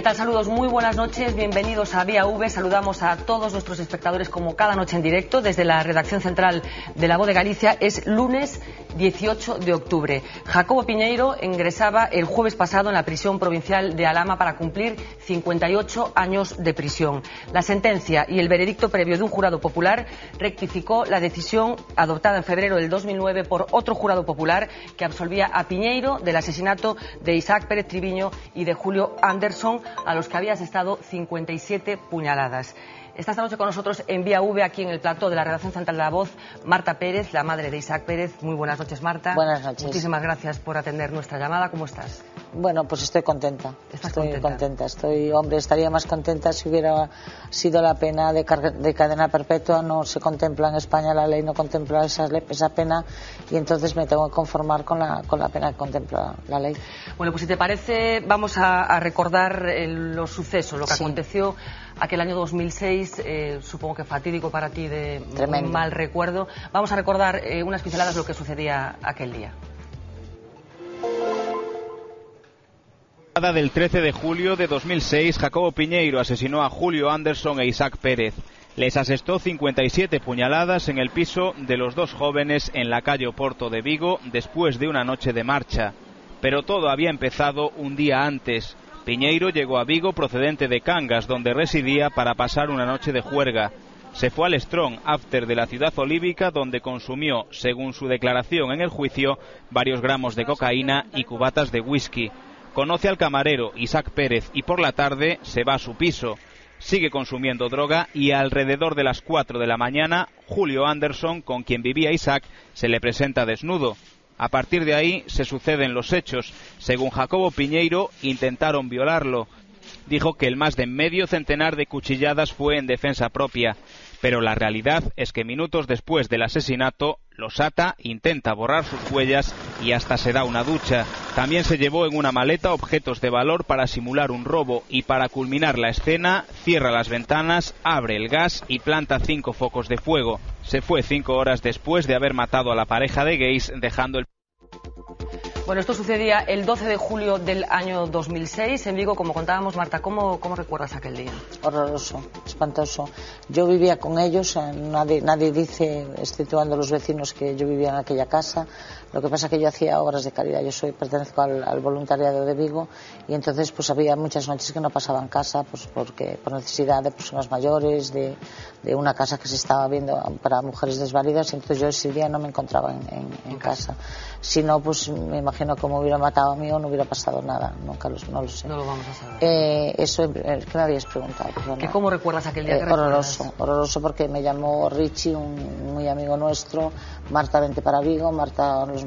tal? Saludos, muy buenas noches, bienvenidos a Vía V. Saludamos a todos nuestros espectadores como cada noche en directo desde la redacción central de La Voz de Galicia. Es lunes 18 de octubre. Jacobo Piñeiro ingresaba el jueves pasado en la prisión provincial de Alhama para cumplir 58 años de prisión. La sentencia y el veredicto previo de un jurado popular rectificó la decisión adoptada en febrero del 2009 por otro jurado popular que absolvía a Piñeiro del asesinato de Isaac Pérez Triviño y de Julio Anderson, a los que había asestado 57 puñaladas. Está esta noche con nosotros en Vía V, aquí en el plató de la redacción central de La Voz, Marta Pérez, la madre de Isaac Pérez. Muy buenas noches, Marta. Buenas noches. Muchísimas gracias por atender nuestra llamada. ¿Cómo estás? Bueno, pues estoy contenta. Estoy contenta. Hombre, estaría más contenta si hubiera sido la pena de cadena perpetua. No se contempla en España, la ley no contempla esa pena, y entonces me tengo que conformar con la pena que contempla la ley. Bueno, pues si te parece, vamos a recordar los sucesos, lo que aconteció aquel año 2006, supongo que fatídico para ti, de tremendo, un mal recuerdo. Vamos a recordar unas pinceladas de lo que sucedía aquel día. Del 13 de julio de 2006, Jacobo Piñeiro asesinó a Julio Anderson e Isaac Pérez. Les asestó 57 puñaladas en el piso de los dos jóvenes en la calle Oporto de Vigo después de una noche de marcha. Pero todo había empezado un día antes. Piñeiro llegó a Vigo procedente de Cangas, donde residía, para pasar una noche de juerga. Se fue al Strong After de la ciudad olívica, donde consumió, según su declaración en el juicio, varios gramos de cocaína y cubatas de whisky. Conoce al camarero Isaac Pérez y por la tarde se va a su piso. Sigue consumiendo droga y alrededor de las 4 de la mañana, Julio Anderson, con quien vivía Isaac, se le presenta desnudo. A partir de ahí se suceden los hechos. Según Jacobo Piñeiro, intentaron violarlo. Dijo que el más de medio centenar de cuchilladas fue en defensa propia. Pero la realidad es que minutos después del asesinato, los ata, intenta borrar sus huellas y hasta se da una ducha. También se llevó en una maleta objetos de valor para simular un robo y, para culminar la escena, cierra las ventanas, abre el gas y planta 5 focos de fuego. Se fue 5 horas después de haber matado a la pareja de gays, dejando el... Bueno, esto sucedía el 12 de julio del año 2006 en Vigo, como contábamos. Marta, ¿cómo recuerdas aquel día? Horroroso, espantoso. Yo vivía con ellos, nadie dice, exceptuando los vecinos, que yo vivía en aquella casa. Lo que pasa es que yo hacía obras de caridad, pertenezco al voluntariado de Vigo, y entonces pues había muchas noches que no pasaba en casa, pues porque por necesidad de personas mayores, de una casa que se estaba viendo para mujeres desvalidas, y entonces yo ese día no me encontraba en casa. Si no, pues me imagino que me hubiera matado a mí o no hubiera pasado nada, no lo sé. No lo vamos a saber. Eso, ¿qué me habías preguntado? ¿Cómo recuerdas aquel día? Horroroso, porque me llamó Richie, un muy amigo nuestro: Marta, vente para Vigo, Marta los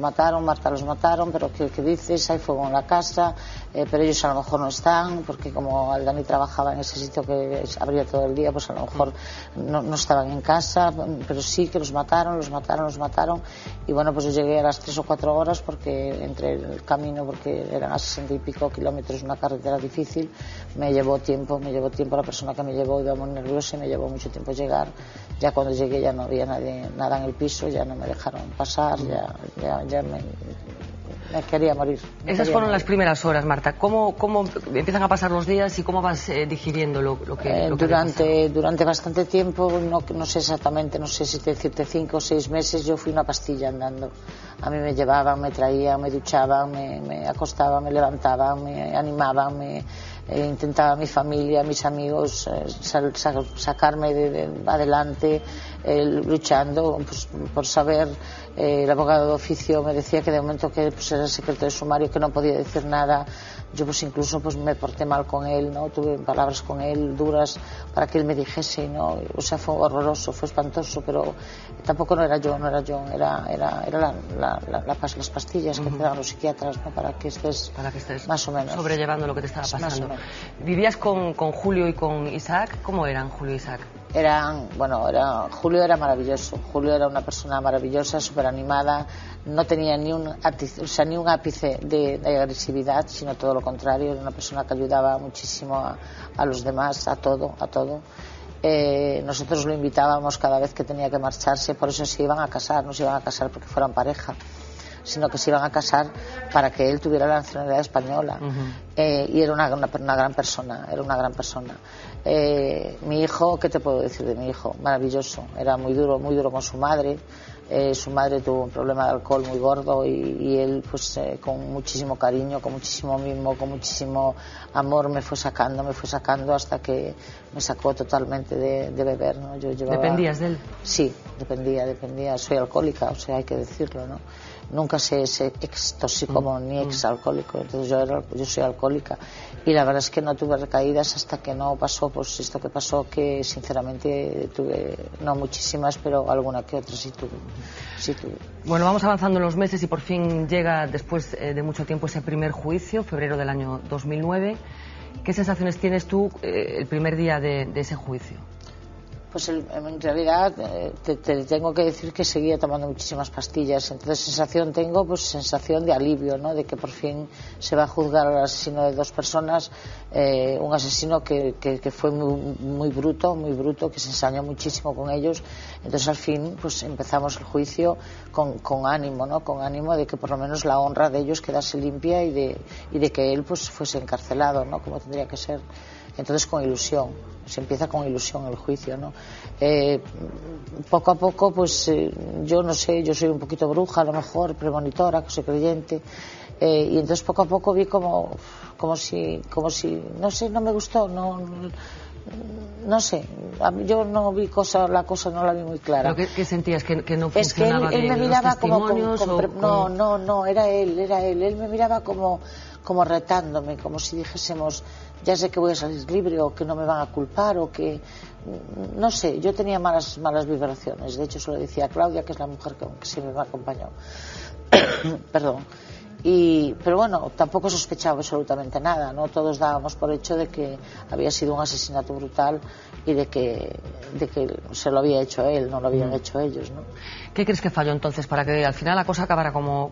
mataron, pero ¿qué dices? Hay fuego en la casa, pero ellos a lo mejor no están, porque como Aldani trabajaba en ese sitio que abría todo el día, pues a lo mejor no estaban en casa, pero sí que los mataron, y bueno, pues yo llegué a las 3 o 4 horas, porque entre el camino, porque eran a 60 y pico kilómetros, una carretera difícil, me llevó tiempo, la persona que me llevó iba muy nerviosa y me llevó mucho tiempo llegar. Ya cuando llegué ya no había nada en el piso, ya no me dejaron pasar, ya me quería morir. Esas fueron las primeras horas, Marta. ¿Cómo empiezan a pasar los días y cómo vas digiriendo lo que durante bastante tiempo, no sé exactamente, no sé si decirte 5 o 6 meses, yo fui una pastilla andando. A mí me llevaban, me traían, me duchaban, me acostaban, me levantaban, me animaban, intentaba mi familia, mis amigos, sacarme adelante, luchando pues, por saber. El abogado de oficio me decía que de momento que pues, era el secreto de sumario, que no podía decir nada. Yo pues incluso pues me porté mal con él, ¿no? Tuve palabras con él duras para que él me dijese, ¿no? O sea, fue horroroso, fue espantoso, pero tampoco no era yo, era las pastillas que te dan los psiquiatras, ¿no? Para que estés más o menos sobrellevando lo que te estaba pasando. ¿Vivías con Julio y con Isaac? ¿Cómo eran Julio y Isaac? Julio era maravilloso. Julio era una persona maravillosa, súper animada, no tenía ni un ápice de agresividad, sino todo lo contrario. Era una persona que ayudaba muchísimo a los demás, a todo. Nosotros lo invitábamos cada vez que tenía que marcharse, por eso se iban a casar, no se iban a casar porque fueran pareja, sino que se iban a casar para que él tuviera la nacionalidad española. y era una gran persona, mi hijo, ¿qué te puedo decir de mi hijo? Maravilloso, era muy duro con su madre. Su madre tuvo un problema de alcohol muy gordo y él pues con muchísimo cariño, con muchísimo mimo, con muchísimo amor me fue sacando hasta que me sacó totalmente de beber, ¿no? Yo llevaba... ¿Dependías de él? Sí, dependía, soy alcohólica, o sea, hay que decirlo, ¿no? Nunca sé ex tóxico ni ex alcohólico, entonces yo soy alcohólica y la verdad es que no tuve recaídas hasta que no pasó pues esto que pasó, que sinceramente tuve, no muchísimas, pero alguna que otra sí tuve. Bueno, vamos avanzando en los meses y por fin llega después de mucho tiempo ese primer juicio, febrero del año 2009. ¿Qué sensaciones tienes tú el primer día de ese juicio? Pues en realidad te tengo que decir que seguía tomando muchísimas pastillas, entonces sensación de alivio, ¿no? De que por fin se va a juzgar al asesino de 2 personas, un asesino que fue muy bruto, que se ensañó muchísimo con ellos. Entonces al fin pues empezamos el juicio con ánimo, ¿no? Con ánimo de que por lo menos la honra de ellos quedase limpia y de que él pues fuese encarcelado, ¿no? Como tendría que ser. Entonces con ilusión, se empieza con ilusión el juicio, ¿no? Poco a poco, pues yo no sé, yo soy un poquito bruja, a lo mejor, premonitora, que soy creyente, y entonces poco a poco vi como si, no sé, no me gustó, no sé, yo no vi la cosa no la vi muy clara. ¿Pero qué sentías? ¿Que no funcionaba bien? Es que él me miraba no, era él me miraba como retándome, como si dijésemos, ya sé que voy a salir libre o que no me van a culpar o que, no sé, yo tenía malas vibraciones. De hecho se lo decía a Claudia, que es la mujer que siempre me ha acompañado. Perdón. Pero bueno, tampoco sospechaba absolutamente nada, ¿no? Todos dábamos por hecho de que había sido un asesinato brutal y de que se lo había hecho él, no lo habían hecho ellos, ¿no? ¿Qué crees que falló entonces para que al final la cosa acabara como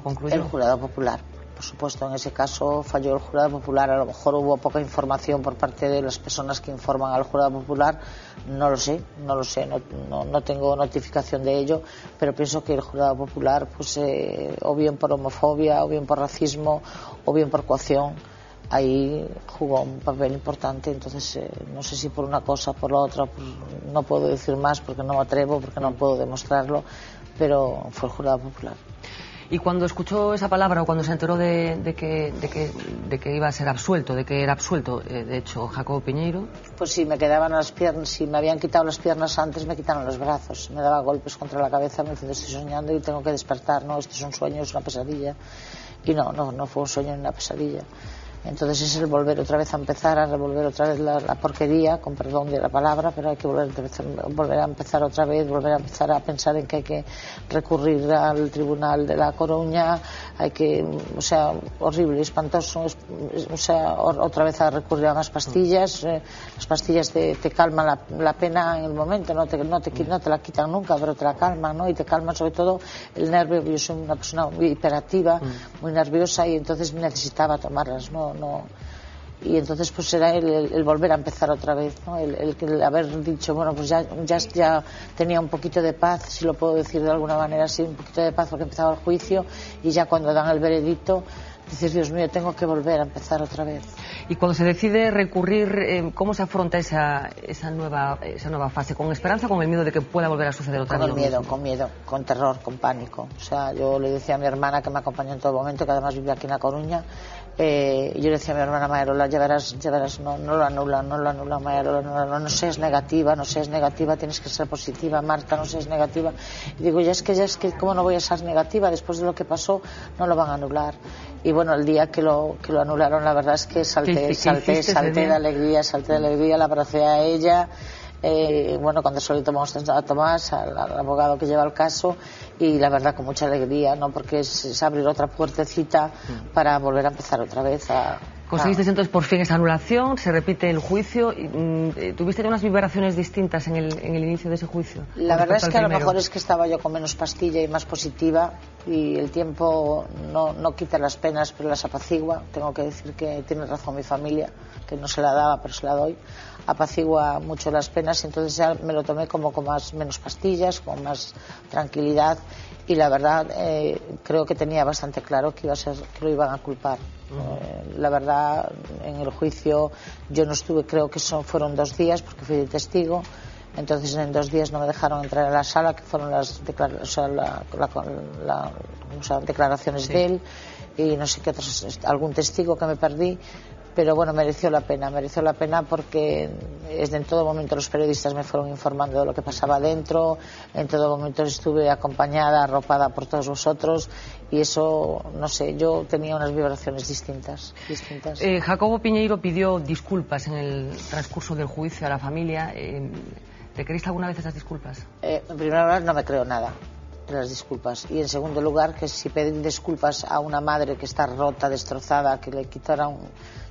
concluyó? El jurado popular. Por supuesto, en ese caso falló el jurado popular. A lo mejor hubo poca información por parte de las personas que informan al jurado popular. No lo sé, no tengo notificación de ello, pero pienso que el jurado popular, pues o bien por homofobia, o bien por racismo, o bien por coacción, ahí jugó un papel importante. Entonces no sé si por una cosa o por la otra, pues, no puedo decir más porque no me atrevo, porque no puedo demostrarlo, pero fue el jurado popular. Y cuando escuchó esa palabra o cuando se enteró de que iba a ser absuelto, de que era absuelto, de hecho, Jacobo Piñeiro... Pues si me quedaban las piernas, si me habían quitado las piernas antes, me quitaron los brazos. Me daba golpes contra la cabeza, me decía, estoy soñando y tengo que despertar, no, esto es un sueño, es una pesadilla. Y no fue un sueño ni una pesadilla. Entonces es el volver otra vez a empezar, a revolver otra vez la porquería, con perdón de la palabra, pero hay que volver a empezar otra vez, volver a empezar a pensar en que hay que recurrir al Tribunal de La Coruña, o sea, horrible, espantoso, o sea, otra vez a recurrir a más pastillas. Las pastillas te calman la pena en el momento, no te la quitan nunca, pero te la calman, ¿no? Y te calman sobre todo el nervio. Yo soy una persona muy hiperactiva, muy nerviosa, y entonces necesitaba tomarlas, ¿no? Y entonces pues era el volver a empezar otra vez, ¿no? El haber dicho, bueno, pues ya tenía un poquito de paz, si lo puedo decir de alguna manera así, un poquito de paz porque empezaba el juicio, y ya cuando dan el veredicto dices, Dios mío, tengo que volver a empezar otra vez. Y cuando se decide recurrir, ¿cómo se afronta esa nueva fase? ¿Con esperanza o con el miedo de que pueda volver a suceder otra vez? Con miedo, con terror, con pánico. O sea, yo le decía a mi hermana, que me acompañó en todo momento, que además vive aquí en La Coruña, yo le decía a mi hermana, Mayarola, ya verás, no lo anulan, Mayarola, no seas negativa, tienes que ser positiva, Marta, no seas negativa. Y digo, ya es que, ¿cómo no voy a ser negativa? Después de lo que pasó, no lo van a anular. Y bueno, el día que lo anularon, la verdad es que salté de alegría, la abracé a ella. Bueno, cuando solo tomamos a Tomás, al abogado que lleva el caso, y la verdad con mucha alegría, ¿no? Porque es abrir otra puertecita para volver a empezar otra vez ¿Conseguiste entonces por fin esa anulación? ¿Se repite el juicio? ¿Tuviste unas vibraciones distintas en el inicio de ese juicio? La verdad es que a lo mejor es que estaba yo con menos pastilla y más positiva, y el tiempo no quita las penas, pero las apacigua. Tengo que decir que tiene razón mi familia, que no se la daba, pero se la doy. Apacigua mucho las penas, y entonces ya me lo tomé como con menos pastillas, con más tranquilidad, y la verdad creo que tenía bastante claro que lo iban a culpar. La verdad, en el juicio yo no estuve, creo que fueron 2 días porque fui de testigo. Entonces en 2 días no me dejaron entrar a la sala, que fueron las declaraciones de él y no sé qué otros, algún testigo que me perdí. Pero bueno, mereció la pena porque en todo momento los periodistas me fueron informando de lo que pasaba dentro, en todo momento estuve acompañada, arropada por todos vosotros, y eso, no sé, yo tenía unas vibraciones distintas. Jacobo Piñeiro pidió disculpas en el transcurso del juicio a la familia. ¿Te creíste alguna vez esas disculpas? En primer lugar, no me creo nada de las disculpas, y en segundo lugar, que si pedir disculpas a una madre que está rota, destrozada, que le quitaron,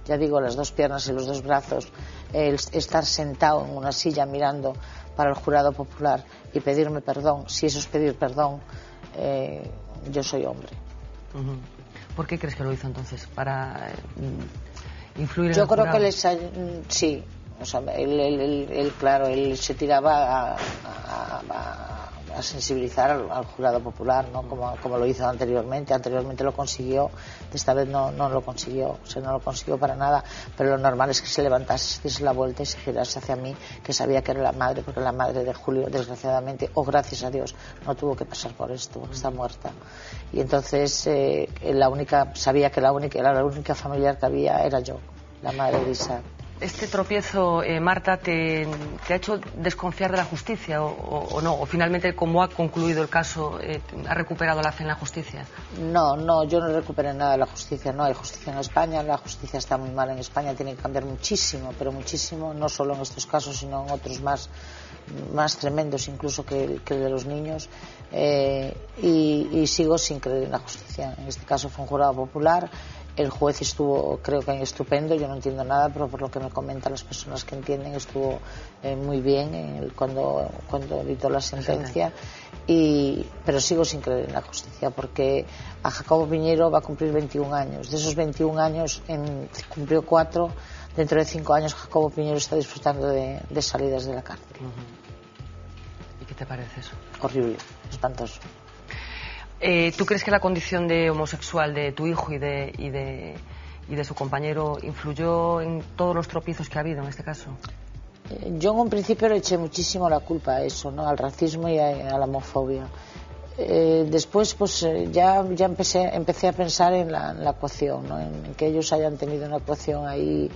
ya digo, las 2 piernas y los 2 brazos, el estar sentado en una silla mirando para el jurado popular y pedirme perdón, si eso es pedir perdón, yo soy hombre. ¿Por qué crees que lo hizo entonces? ¿Para influir en yo el creo jurado? que sí, o sea, él se tiraba a sensibilizar al jurado popular, ¿no? Como lo hizo anteriormente lo consiguió, esta vez no lo consiguió, o sea, no lo consiguió para nada, pero lo normal es que se levantase, se diese la vuelta y se girase hacia mí, que sabía que era la madre, porque la madre de Julio, desgraciadamente, o gracias a Dios, no tuvo que pasar por esto, porque está muerta. Y entonces sabía que la única familiar que había era yo, la madre de Isaac. ¿Este tropiezo, Marta, te ha hecho desconfiar de la justicia o no? ¿O finalmente, como ha concluido el caso, ha recuperado la fe en la justicia? No, yo no recuperé nada de la justicia. No hay justicia en España, la justicia está muy mal en España, tiene que cambiar muchísimo, pero muchísimo, no solo en estos casos, sino en otros más tremendos incluso que el de los niños. Y sigo sin creer en la justicia. En este caso fue un jurado popular. El juez estuvo, creo que estupendo, yo no entiendo nada, pero por lo que me comentan las personas que entienden, estuvo muy bien cuando dictó la sentencia. Pero sigo sin creer en la justicia, porque a Jacobo Piñeiro va a cumplir 21 años. De esos 21 años cumplió 4. Dentro de 5 años Jacobo Piñeiro está disfrutando de salidas de la cárcel. ¿Y qué te parece eso? Horrible, espantoso. ¿Tú crees que la condición de homosexual de tu hijo y de su compañero influyó en todos los tropiezos que ha habido en este caso? Yo en un principio le eché muchísimo la culpa a eso, ¿no? Al racismo y a la homofobia. Después pues ya empecé a pensar en la ecuación, ¿no? En que ellos hayan tenido una ecuación ahí,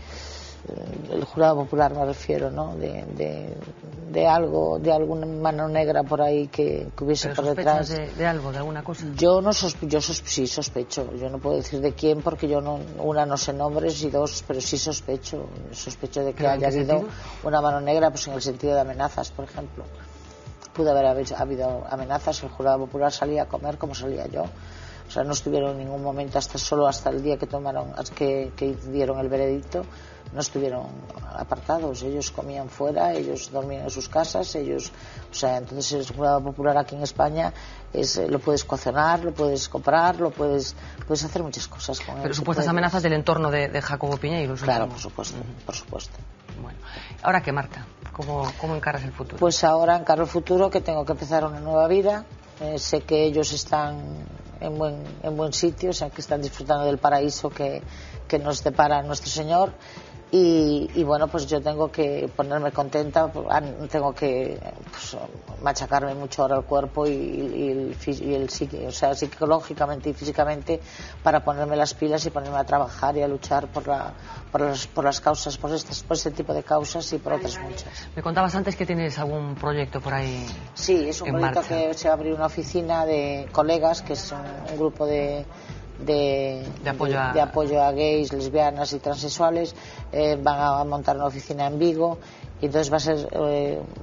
el jurado popular me refiero, ¿no? De algo, de alguna mano negra por ahí que hubiese por detrás. De algo, de alguna cosa? Sí sospecho. Yo no puedo decir de quién porque no sé nombres, y 2, pero sí sospecho de que haya habido una mano negra, pues en el sentido de amenazas, por ejemplo. Pudo haber habido amenazas, el jurado popular salía a comer como salía yo. O sea, no estuvieron en ningún momento hasta el día que dieron el veredicto, no estuvieron apartados. Ellos comían fuera, ellos dormían en sus casas, entonces el jurado popular aquí en España lo puedes coaccionar, lo puedes comprar, puedes hacer muchas cosas con él. Pero supuestas amenazas del entorno de Jacobo Piñeiro. Claro, por supuesto. Bueno, ¿ahora qué, Marta? ¿Cómo encaras el futuro? Pues ahora encaro el futuro, que tengo que empezar una nueva vida. Sé que ellos están en buen sitio, o sea, que están disfrutando del paraíso que nos depara nuestro Señor. Y bueno, pues yo tengo que ponerme contenta, tengo que machacarme mucho ahora el cuerpo y o sea, psicológicamente y físicamente, para ponerme las pilas y ponerme a trabajar y a luchar por las causas, por este tipo de causas y por otras muchas. Me contabas antes que tienes algún proyecto por ahí. Sí, es un proyecto que se va a abrir una oficina de colegas, que es un grupo de apoyo a gays, lesbianas y transexuales. Van a montar una oficina en Vigo, y entonces va a ser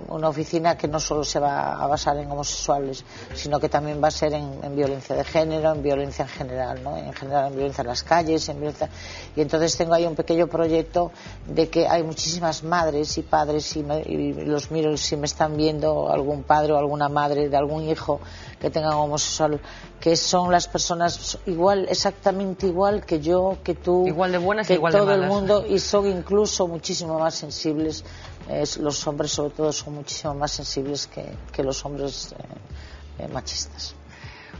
una oficina que no solo se va a basar en homosexuales, sino que también va a ser en violencia de género, en violencia en general, ¿no? En general, en violencia en las calles, y entonces tengo ahí un pequeño proyecto de que hay muchísimas madres y padres, y los miro si me están viendo algún padre o alguna madre de algún hijo que tengan homosexual, que son las personas exactamente igual que yo, que tú, igual de buenas que y igual todo de malas, el mundo, y son incluso muchísimo más sensibles. Los hombres sobre todo son muchísimo más sensibles que los hombres machistas.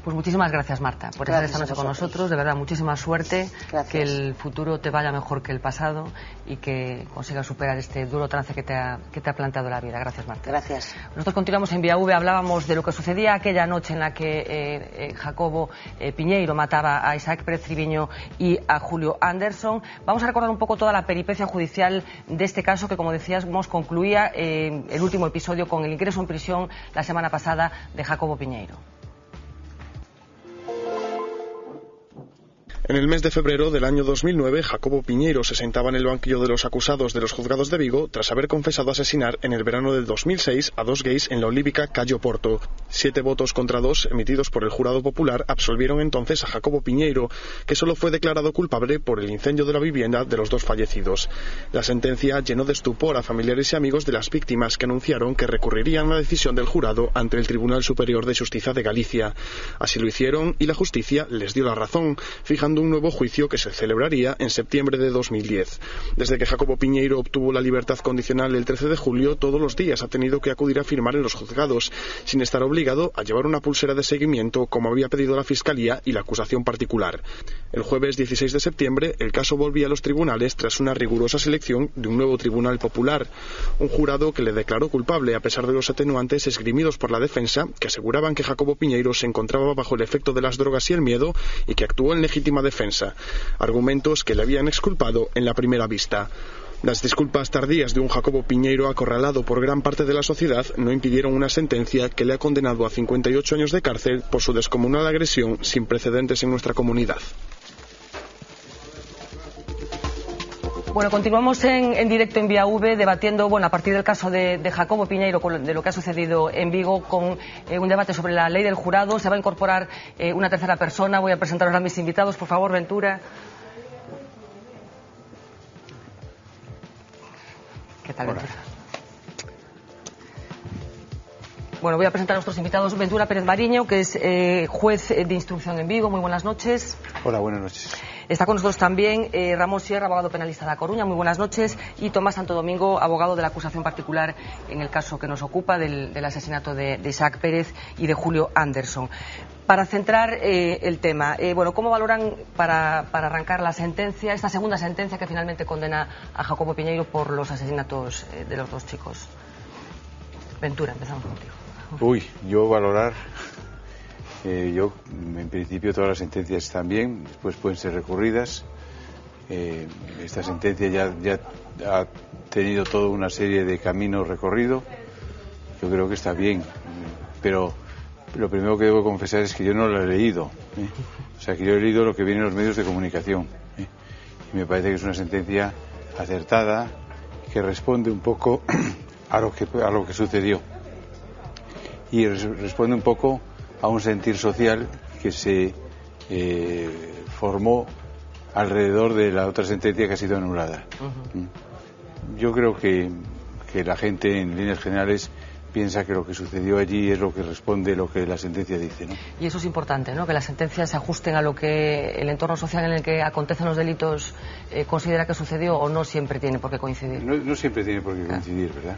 Pues muchísimas gracias, Marta, por estar esta noche con nosotros. De verdad, muchísima suerte. Gracias. Que el futuro te vaya mejor que el pasado y que consigas superar este duro trance que te ha planteado la vida. Gracias, Marta. Gracias. Nosotros continuamos en Vía V. Hablábamos de lo que sucedía aquella noche en la que Jacobo Piñeiro mataba a Isaac Pérez Triviño y a Julio Anderson. Vamos a recordar un poco toda la peripecia judicial de este caso que, como decíamos, concluía el último episodio con el ingreso en prisión la semana pasada de Jacobo Piñeiro. En el mes de febrero del año 2009, Jacobo Piñeiro se sentaba en el banquillo de los acusados de los juzgados de Vigo tras haber confesado asesinar en el verano del 2006 a 2 gays en la olívica Cayo Porto. 7 votos contra 2 emitidos por el jurado popular absolvieron entonces a Jacobo Piñeiro, que solo fue declarado culpable por el incendio de la vivienda de los 2 fallecidos. La sentencia llenó de estupor a familiares y amigos de las víctimas, que anunciaron que recurrirían la decisión del jurado ante el Tribunal Superior de Justicia de Galicia. Así lo hicieron y la justicia les dio la razón, fijando un nuevo juicio que se celebraría en septiembre de 2010. Desde que Jacobo Piñeiro obtuvo la libertad condicional el 13 de julio, todos los días ha tenido que acudir a firmar en los juzgados, sin estar obligado a llevar una pulsera de seguimiento como había pedido la Fiscalía y la acusación particular. El jueves 16 de septiembre, el caso volvía a los tribunales tras una rigurosa selección de un nuevo tribunal popular, un jurado que le declaró culpable a pesar de los atenuantes esgrimidos por la defensa, que aseguraban que Jacobo Piñeiro se encontraba bajo el efecto de las drogas y el miedo y que actuó en legítima defensa, argumentos que le habían exculpado en la primera vista. Las disculpas tardías de un Jacobo Piñeiro acorralado por gran parte de la sociedad no impidieron una sentencia que le ha condenado a 58 años de cárcel por su descomunal agresión sin precedentes en nuestra comunidad. Bueno, continuamos en directo en Vía V debatiendo, a partir del caso de Jacobo Piñeiro, de lo que ha sucedido en Vigo, con un debate sobre la ley del jurado. Se va a incorporar una tercera persona. Voy a presentaros a mis invitados. Por favor, Ventura. ¿Qué tal, Ventura? Bueno, voy a presentar a nuestros invitados. Ventura Pérez Mariño, que es juez de instrucción en Vigo. Muy buenas noches. Hola, buenas noches. Está con nosotros también Ramón Sierra, abogado penalista de A Coruña. Muy buenas noches. Y Tomás Santo Domingo, abogado de la acusación particular en el caso que nos ocupa del asesinato de Isaac Pérez y de Julio Anderson. Para centrar el tema, ¿cómo valoran para arrancar la sentencia, esta segunda sentencia que finalmente condena a Jacobo Piñeiro por los asesinatos de los 2 chicos? Ventura, empezamos contigo. Yo valorar... yo, en principio, todas las sentencias están bien, después pueden ser recurridas. Esta sentencia ya ha tenido toda una serie de caminos recorridos. Yo creo que está bien, pero lo primero que debo confesar es que yo no lo he leído. O sea, que yo he leído lo que viene en los medios de comunicación. Y me parece que es una sentencia acertada, que responde un poco a lo que sucedió. Y responde un poco a un sentir social que se formó alrededor de la otra sentencia que ha sido anulada. Yo creo que la gente, en líneas generales, piensa que lo que sucedió allí es lo que responde lo que la sentencia dice, ¿no? Y eso es importante, ¿no? Que las sentencias se ajusten a lo que el entorno social en el que acontecen los delitos considera que sucedió, o no siempre tiene por qué coincidir. No siempre tiene por qué coincidir, ¿verdad?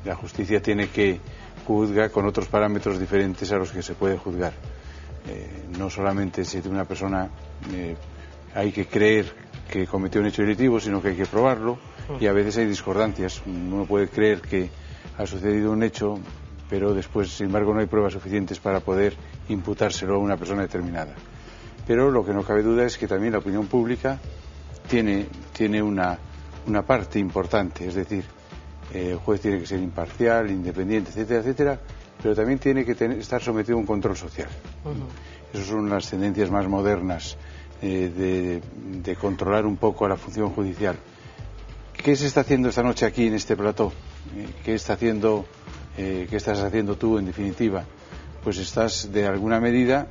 La justicia tiene que juzgar con otros parámetros diferentes a los que se puede juzgar. No solamente si una persona hay que creer que cometió un hecho delictivo, sino que hay que probarlo, y a veces hay discordancias. Uno puede creer que ha sucedido un hecho, pero después, sin embargo, no hay pruebas suficientes para poder imputárselo a una persona determinada. Pero lo que no cabe duda es que también la opinión pública tiene una parte importante, es decir, el juez tiene que ser imparcial, independiente, etcétera, etcétera, pero también tiene que estar sometido a un control social. Esas son las tendencias más modernas de controlar un poco a la función judicial. ¿Qué se está haciendo esta noche aquí en este plató? ¿Qué estás haciendo tú, en definitiva? Pues estás, de alguna medida,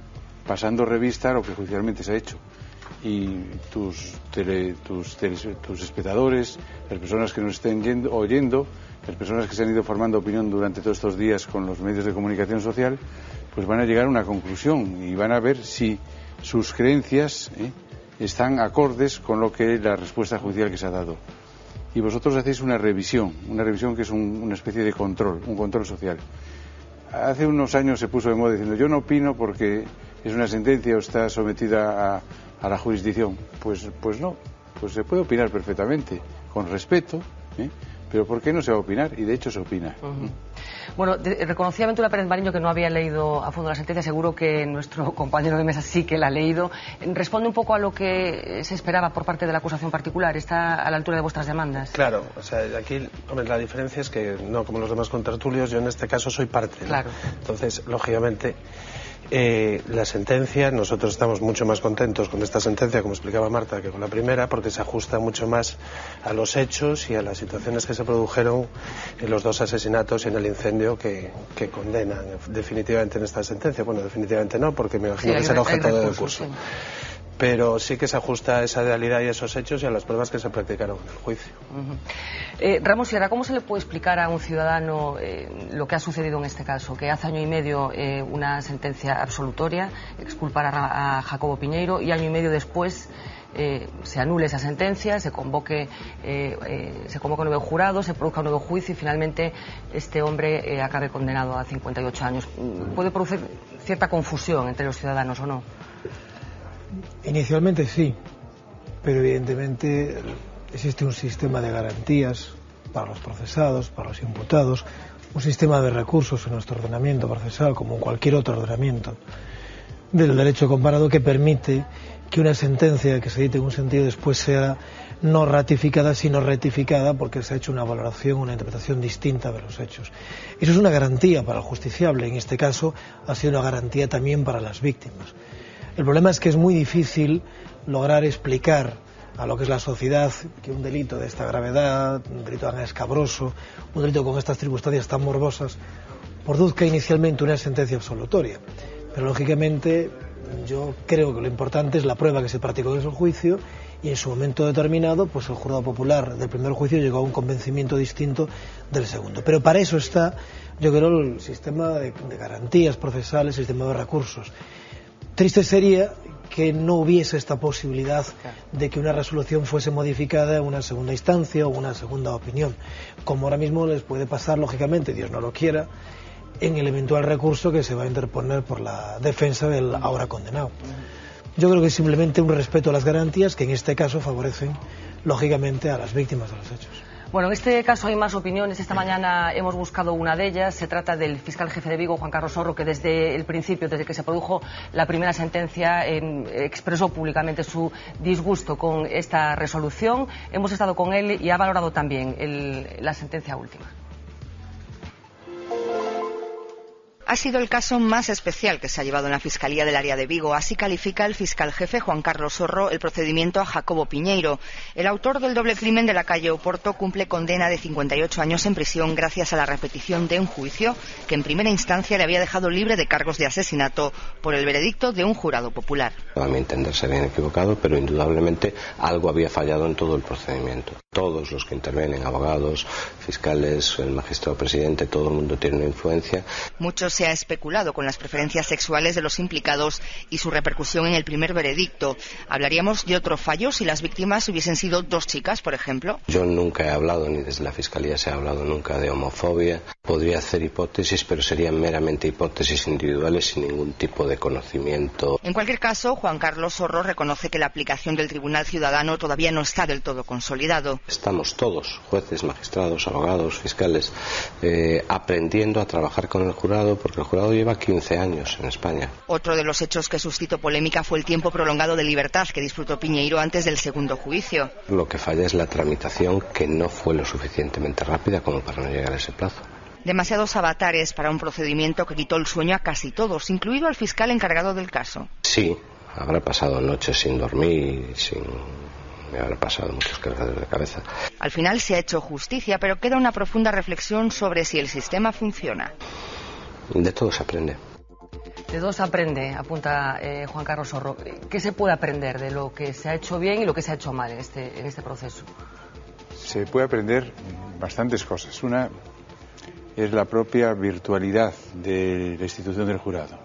pasando revista a lo que judicialmente se ha hecho. Y tus espectadores, las personas que nos estén oyendo, las personas que se han ido formando opinión durante todos estos días con los medios de comunicación social, pues van a llegar a una conclusión y van a ver si sus creencias están acordes con lo que la respuesta judicial que se ha dado. Y vosotros hacéis una revisión que es una especie de control, un control social. Hace unos años se puso de moda diciendo: yo no opino porque ¿Es una sentencia o está sometida a la jurisdicción? Pues no, pues se puede opinar perfectamente, con respeto, pero ¿por qué no se va a opinar? Y de hecho se opina. Bueno, reconocía Ventura Pérez Mariño que no había leído a fondo la sentencia, seguro que nuestro compañero de mesa sí que la ha leído. Responde un poco a lo que se esperaba por parte de la acusación particular, ¿está a la altura de vuestras demandas? Claro, o sea, aquí, hombre, la diferencia es que no como los demás contertulios, yo en este caso soy parte, ¿no? Claro. Entonces, lógicamente, la sentencia, nosotros estamos mucho más contentos con esta sentencia, como explicaba Marta, que con la primera, porque se ajusta mucho más a los hechos y a las situaciones que se produjeron en los dos asesinatos y en el incendio que condenan definitivamente en esta sentencia. Bueno, definitivamente no, porque me imagino que será objeto de recurso. Sí. Pero sí que se ajusta a esa realidad y a esos hechos y a las pruebas que se practicaron en el juicio. Ramos Sierra, ¿cómo se le puede explicar a un ciudadano lo que ha sucedido en este caso? Que hace año y medio una sentencia absolutoria, exculpar a Jacobo Piñeiro, y año y medio después se anule esa sentencia, se convoque un nuevo jurado, se produzca un nuevo juicio y finalmente este hombre acabe condenado a 58 años. ¿Puede producir cierta confusión entre los ciudadanos o no? Inicialmente sí, pero evidentemente existe un sistema de garantías para los procesados, para los imputados, un sistema de recursos en nuestro ordenamiento procesal, como en cualquier otro ordenamiento del derecho comparado, que permite que una sentencia que se dicte en un sentido después sea no ratificada, sino rectificada, porque se ha hecho una valoración, una interpretación distinta de los hechos. Eso es una garantía para el justiciable, en este caso ha sido una garantía también para las víctimas. El problema es que es muy difícil lograr explicar a lo que es la sociedad que un delito de esta gravedad, un delito tan escabroso, un delito con estas circunstancias tan morbosas, produzca inicialmente una sentencia absolutoria. Pero lógicamente yo creo que lo importante es la prueba que se practicó en ese juicio, y en su momento determinado pues el jurado popular del primer juicio llegó a un convencimiento distinto del segundo. Pero para eso está, yo creo, el sistema de garantías procesales, el sistema de recursos. Triste sería que no hubiese esta posibilidad de que una resolución fuese modificada en una segunda instancia o una segunda opinión, como ahora mismo les puede pasar, lógicamente, Dios no lo quiera, en el eventual recurso que se va a interponer por la defensa del ahora condenado. Yo creo que es simplemente un respeto a las garantías que en este caso favorecen, lógicamente, a las víctimas de los hechos. Bueno, en este caso hay más opiniones. Esta mañana hemos buscado una de ellas. Se trata del fiscal jefe de Vigo, Juan Carlos Sorro, que desde el principio, desde que se produjo la primera sentencia, expresó públicamente su disgusto con esta resolución. Hemos estado con él y ha valorado también la sentencia última. Ha sido el caso más especial que se ha llevado en la Fiscalía del Área de Vigo. Así califica el fiscal jefe Juan Carlos Sorro el procedimiento a Jacobo Piñeiro. El autor del doble crimen de la calle Oporto cumple condena de 58 años en prisión gracias a la repetición de un juicio que en primera instancia le había dejado libre de cargos de asesinato por el veredicto de un jurado popular. A mi entender se habían equivocado, pero indudablemente algo había fallado en todo el procedimiento. Todos los que intervienen, abogados, fiscales, el magistrado presidente, todo el mundo tiene una influencia. Muchos se ha especulado con las preferencias sexuales de los implicados y su repercusión en el primer veredicto. ¿Hablaríamos de otro fallo si las víctimas hubiesen sido dos chicas, por ejemplo? Yo nunca he hablado, ni desde la Fiscalía se ha hablado nunca de homofobia. Podría hacer hipótesis, pero serían meramente hipótesis individuales sin ningún tipo de conocimiento. En cualquier caso, Juan Carlos Sorro reconoce que la aplicación del Tribunal Ciudadano todavía no está del todo consolidado. Estamos todos, jueces, magistrados, abogados, fiscales, aprendiendo a trabajar con el jurado, porque el jurado lleva 15 años en España. Otro de los hechos que suscitó polémica fue el tiempo prolongado de libertad que disfrutó Piñeiro antes del segundo juicio. Lo que falla es la tramitación, que no fue lo suficientemente rápida como para no llegar a ese plazo. Demasiados avatares para un procedimiento que quitó el sueño a casi todos, incluido al fiscal encargado del caso. Sí, habrá pasado noches sin dormir, me habrá pasado muchos cargadores de cabeza. Al final se ha hecho justicia, pero queda una profunda reflexión sobre si el sistema funciona. De todo se aprende. De todo se aprende, apunta Juan Carlos Sorro. ¿Qué se puede aprender de lo que se ha hecho bien y lo que se ha hecho mal en este proceso? Se puede aprender bastantes cosas. Una es la propia virtualidad de la institución del jurado.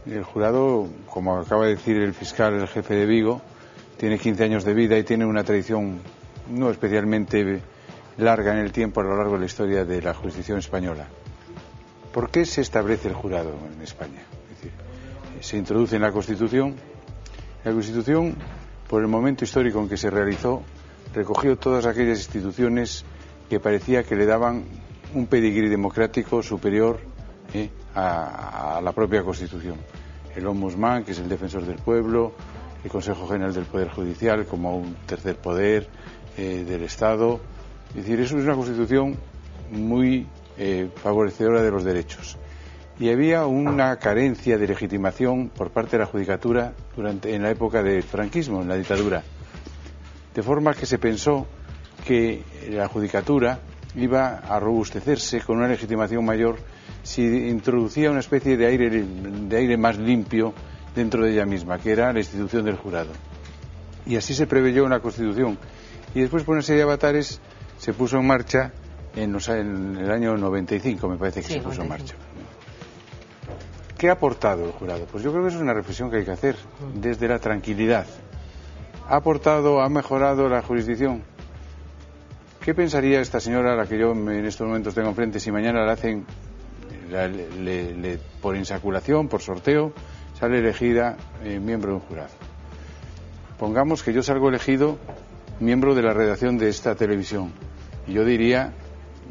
El jurado, como acaba de decir el fiscal, el jefe de Vigo, tiene 15 años de vida y tiene una tradición no especialmente larga en el tiempo a lo largo de la historia de la jurisdicción española. ¿Por qué se establece el jurado en España? Es decir, se introduce en la Constitución. La Constitución, por el momento histórico en que se realizó, recogió todas aquellas instituciones que parecía que le daban un pedigrí democrático superior a la propia Constitución. El Ombudsman, que es el defensor del pueblo, el Consejo General del Poder Judicial como un tercer poder del Estado. Es decir, eso es una Constitución muy favorecedora de los derechos. Y había una carencia de legitimación por parte de la Judicatura en la época del franquismo, en la dictadura. De forma que se pensó que la Judicatura iba a robustecerse con una legitimación mayor si introducía una especie de aire más limpio dentro de ella misma, que era la institución del jurado. Y así se preveyó en la Constitución. Y después, por una serie de avatares, se puso en marcha en el año 95, me parece que se puso en marcha. ¿Qué ha aportado el jurado? Pues yo creo que eso es una reflexión que hay que hacer desde la tranquilidad. ¿Ha aportado, ha mejorado la jurisdicción? ¿Qué pensaría esta señora, a la que yo en estos momentos tengo enfrente, si mañana la hacen por insaculación, por sorteo, sale elegida miembro de un jurado? Pongamos que yo salgo elegido miembro de la redacción de esta televisión. Y yo diría,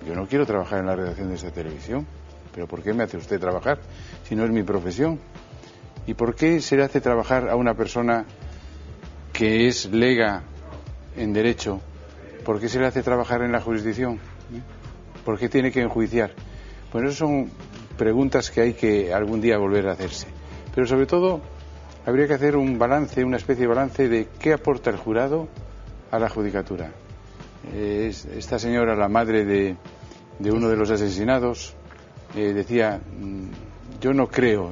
yo no quiero trabajar en la redacción de esta televisión. ¿Pero por qué me hace usted trabajar si no es mi profesión? ¿Y por qué se le hace trabajar a una persona que es lega en derecho? ¿Por qué se le hace trabajar en la jurisdicción? ¿Por qué tiene que enjuiciar? Bueno, esas son preguntas que hay que algún día volver a hacerse. Pero sobre todo, habría que hacer un balance, una especie de balance de qué aporta el jurado a la judicatura. Esta señora, la madre de uno de los asesinados, decía, yo no creo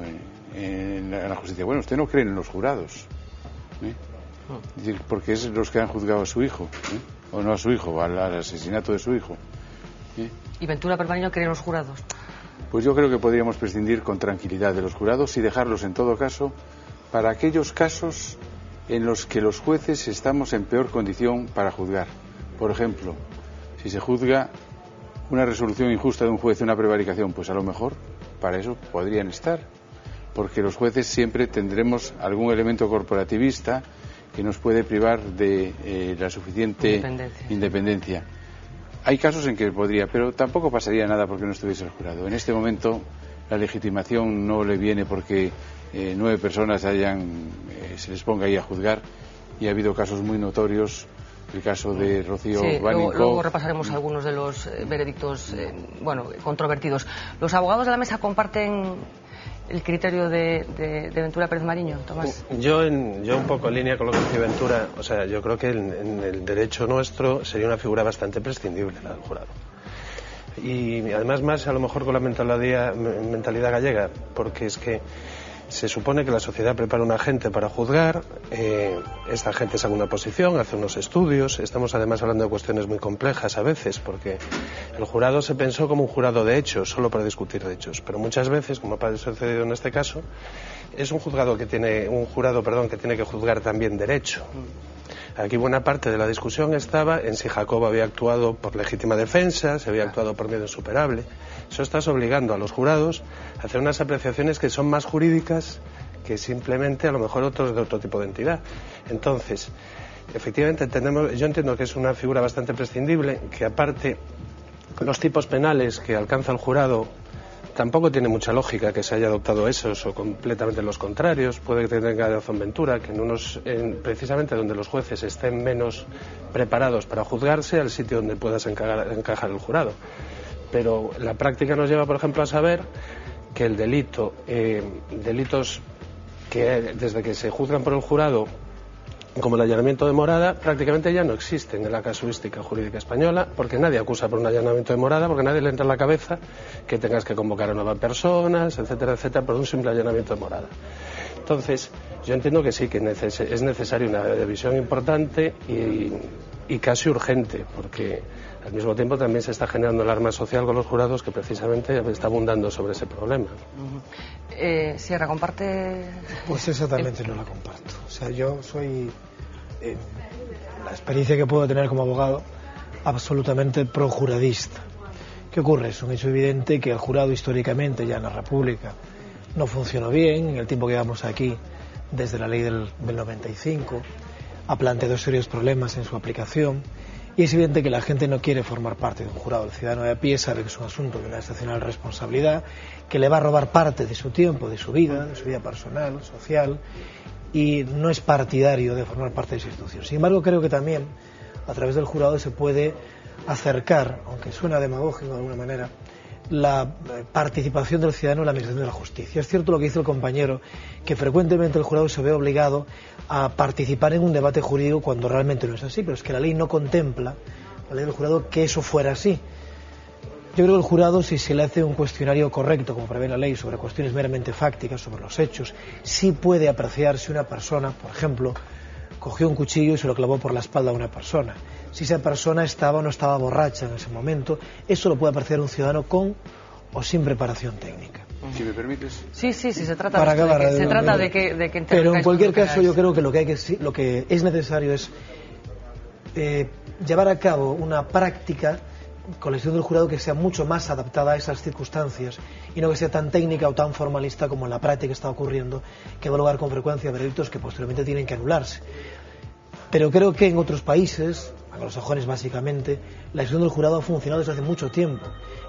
en la justicia. Bueno, usted no cree en los jurados, es decir, porque es los que han juzgado a su hijo, o no a su hijo, al asesinato de su hijo. ¿Y Ventura Permañón cree en los jurados? Pues yo creo que podríamos prescindir con tranquilidad de los jurados y dejarlos en todo caso para aquellos casos en los que los jueces estamos en peor condición para juzgar. Por ejemplo, si se juzga una resolución injusta de un juez, una prevaricación, pues a lo mejor para eso podrían estar, porque los jueces siempre tendremos algún elemento corporativista que nos puede privar de la suficiente independencia. Hay casos en que podría, pero tampoco pasaría nada porque no estuviese el jurado. En este momento la legitimación no le viene porque 9 personas se les ponga ahí a juzgar, y ha habido casos muy notorios. El caso de Rocío Bánico. Luego repasaremos algunos de los veredictos controvertidos. ¿Los abogados de la mesa comparten el criterio de Ventura Pérez Mariño, Tomás? Yo un poco en línea con lo que dice Ventura, o sea, yo creo que en el derecho nuestro sería una figura bastante prescindible la del jurado. Y además más a lo mejor con la mentalidad gallega, porque es que se supone que la sociedad prepara un agente para juzgar, esta agente saca una posición, hace unos estudios, estamos además hablando de cuestiones muy complejas a veces, porque el jurado se pensó como un jurado de hechos, solo para discutir de hechos, pero muchas veces, como ha sucedido en este caso, es un jurado que tiene que juzgar también derecho. Aquí buena parte de la discusión estaba en si Jacobo había actuado por legítima defensa, si había actuado por miedo insuperable. Eso estás obligando a los jurados a hacer unas apreciaciones que son más jurídicas que simplemente a lo mejor otros de otro tipo de entidad. Entonces, efectivamente yo entiendo que es una figura bastante prescindible, que aparte los tipos penales que alcanza el jurado tampoco tiene mucha lógica que se haya adoptado esos o completamente los contrarios. Puede que tenga razón Ventura, que precisamente donde los jueces estén menos preparados para juzgarse, al sitio donde puedas encajar el jurado. Pero la práctica nos lleva, por ejemplo, a saber que el delitos que desde que se juzgan por el jurado, como el allanamiento de morada, prácticamente ya no existen en la casuística jurídica española, porque nadie acusa por un allanamiento de morada, porque nadie le entra en la cabeza que tengas que convocar a nuevas personas, etcétera, etcétera, por un simple allanamiento de morada. Entonces, yo entiendo que sí, que es necesaria una revisión importante y casi urgente, porque al mismo tiempo también se está generando el alarma social con los jurados, que precisamente está abundando sobre ese problema. Sierra, ¿comparte? Pues exactamente no la comparto. O sea, yo soy, la experiencia que puedo tener como abogado, absolutamente projuradista. ¿Qué ocurre? Es un hecho evidente que el jurado históricamente, ya en la República, no funcionó bien en el tiempo que llevamos aquí, desde la ley del 95, ha planteado serios problemas en su aplicación, y es evidente que la gente no quiere formar parte de un jurado. El ciudadano de a pie sabe que es un asunto de una excepcional responsabilidad, que le va a robar parte de su tiempo, de su vida personal, social, y no es partidario de formar parte de esa institución. Sin embargo, creo que también a través del jurado se puede acercar, aunque suena demagógico de alguna manera, la participación del ciudadano en la administración de la justicia. Es cierto lo que dice el compañero, que frecuentemente el jurado se ve obligado a participar en un debate jurídico cuando realmente no es así, pero es que la ley no contempla, la ley del jurado, que eso fuera así. Yo creo que el jurado, si se le hace un cuestionario correcto, como prevé la ley, sobre cuestiones meramente fácticas, sobre los hechos, sí puede apreciar si una persona, por ejemplo, cogió un cuchillo y se lo clavó por la espalda a una persona. Si esa persona estaba o no estaba borracha en ese momento, eso lo puede apreciar un ciudadano con o sin preparación técnica. Si me permites. Sí, se trata de que pero en cualquier caso yo creo que lo que es necesario es llevar a cabo una práctica con la institución del jurado que sea mucho más adaptada a esas circunstancias y no que sea tan técnica o tan formalista como en la práctica está ocurriendo, que va a lugar con frecuencia a veredictos que posteriormente tienen que anularse. Pero creo que en otros países, anglosajones básicamente, la institución del jurado ha funcionado desde hace mucho tiempo.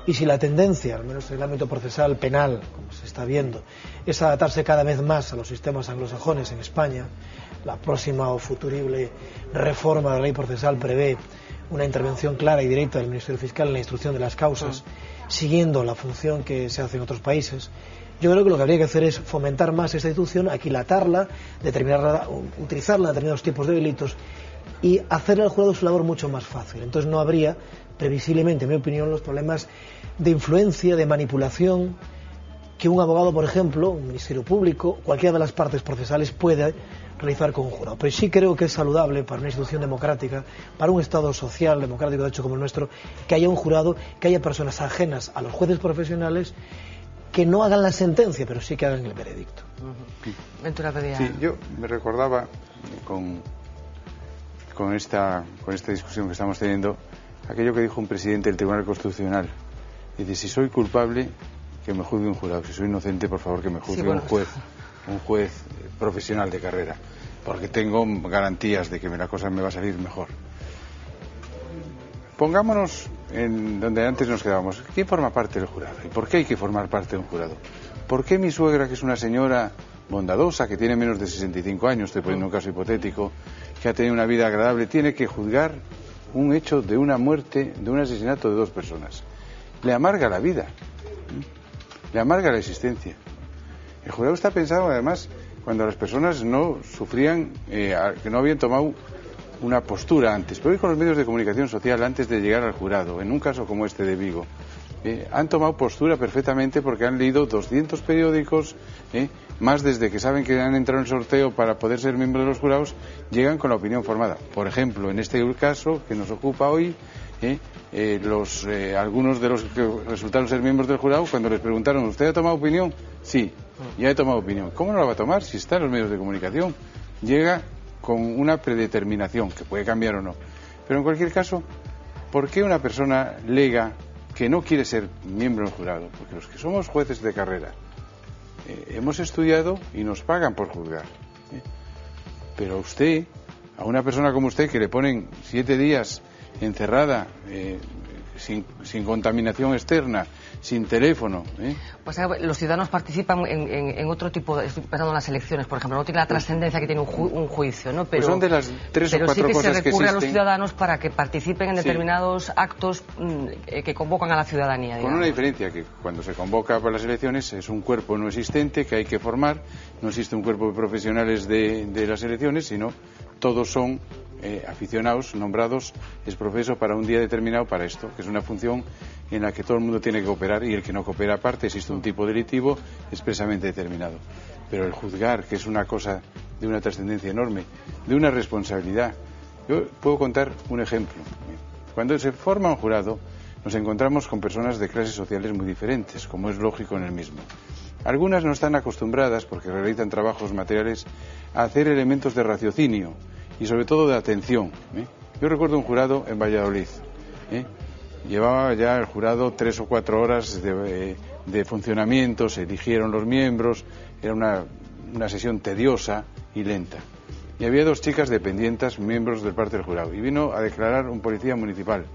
Y si la tendencia, al menos en el ámbito procesal penal, como se está viendo, es adaptarse cada vez más a los sistemas anglosajones en España, la próxima o futurible reforma de la ley procesal prevé una intervención clara y directa del Ministerio Fiscal en la instrucción de las causas, siguiendo la función que se hace en otros países. Yo creo que lo que habría que hacer es fomentar más esta institución, aquilatarla, utilizarla en determinados tipos de delitos y hacerle al jurado su labor mucho más fácil. Entonces no habría, previsiblemente, en mi opinión, los problemas de influencia, de manipulación, que un abogado, por ejemplo, un ministerio público, cualquiera de las partes procesales puede realizar con un jurado. Pero sí creo que es saludable para una institución democrática, para un Estado social, democrático, de hecho, como el nuestro, que haya un jurado, que haya personas ajenas a los jueces profesionales que no hagan la sentencia, pero sí que hagan el veredicto. Sí, yo me recordaba con esta discusión que estamos teniendo, aquello que dijo un presidente del Tribunal Constitucional. Dice, si soy culpable, que me juzgue un jurado. Si soy inocente, por favor, que me juzgue un juez profesional de carrera, porque tengo garantías de que la cosa me va a salir mejor. Pongámonos en donde antes nos quedábamos. ¿Quién forma parte del jurado? ¿Y por qué hay que formar parte de un jurado? ¿Por qué mi suegra, que es una señora bondadosa, que tiene menos de 65 años, estoy poniendo un caso hipotético, que ha tenido una vida agradable, tiene que juzgar un hecho de una muerte, de un asesinato de 2 personas? Le amarga la vida, le amarga la existencia. El jurado está pensado, además, cuando las personas no sufrían, que no habían tomado una postura antes. Pero hoy con los medios de comunicación social, antes de llegar al jurado, en un caso como este de Vigo, han tomado postura perfectamente porque han leído 200 periódicos, más desde que saben que han entrado en el sorteo para poder ser miembros de los jurados, llegan con la opinión formada. Por ejemplo, en este caso que nos ocupa hoy, algunos de los que resultaron ser miembros del jurado, cuando les preguntaron, ¿usted ha tomado opinión? Sí, ya he tomado opinión. ¿Cómo no la va a tomar si está en los medios de comunicación? Llega con una predeterminación, que puede cambiar o no. Pero en cualquier caso, ¿por qué una persona lega que no quiere ser miembro del jurado? Porque los que somos jueces de carrera hemos estudiado y nos pagan por juzgar. Pero a una persona como usted, que le ponen 7 días encerrada, sin contaminación externa, sin teléfono. Pues los ciudadanos participan en otro tipo de... Estoy pensando en las elecciones, por ejemplo, no tiene la trascendencia que tiene un juicio, ¿no? Pero pues son de las 3 o 4 sí que cosas se recurre a los ciudadanos para que participen en determinados actos que convocan a la ciudadanía, digamos. Con una diferencia, que cuando se convoca para las elecciones es un cuerpo no existente que hay que formar, no existe un cuerpo de profesionales de las elecciones, sino todos son aficionados, nombrados es profeso para un día determinado para esto, que es una función en la que todo el mundo tiene que cooperar, y el que no coopera aparte existe un tipo delictivo expresamente determinado. Pero el juzgar, que es una cosa de una trascendencia enorme, de una responsabilidad. Yo puedo contar un ejemplo. Cuando se forma un jurado nos encontramos con personas de clases sociales muy diferentes, como es lógico en el mismo. Algunas no están acostumbradas, porque realizan trabajos materiales, a hacer elementos de raciocinio y sobre todo de atención. Yo recuerdo un jurado en Valladolid, llevaba ya el jurado 3 o 4 horas de funcionamiento, se eligieron los miembros, era una sesión tediosa y lenta. Y había 2 chicas dependientes, miembros del parte del jurado, y vino a declarar un policía municipal,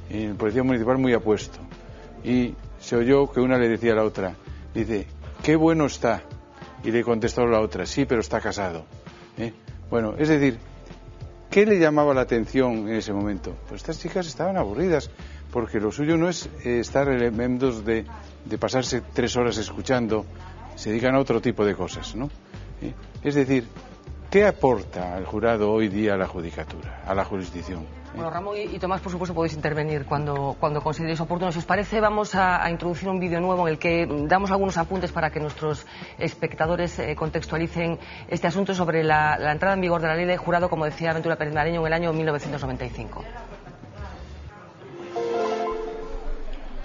y el policía municipal muy apuesto, y se oyó que una le decía a la otra, dice, qué bueno está, y le contestó la otra, sí, pero está casado. Bueno, es decir, ¿qué le llamaba la atención en ese momento? Pues estas chicas estaban aburridas, porque lo suyo no es estar elementos de pasarse 3 horas escuchando, se dedican a otro tipo de cosas, ¿no? Es decir, ¿qué aporta el jurado hoy día a la judicatura, a la jurisdicción? Bueno, Ramón y Tomás, por supuesto, podéis intervenir cuando consideréis oportuno. Si os parece, vamos a introducir un vídeo nuevo en el que damos algunos apuntes para que nuestros espectadores contextualicen este asunto sobre la entrada en vigor de la ley de jurado, como decía Ventura Pérez Mareño, en el año 1995.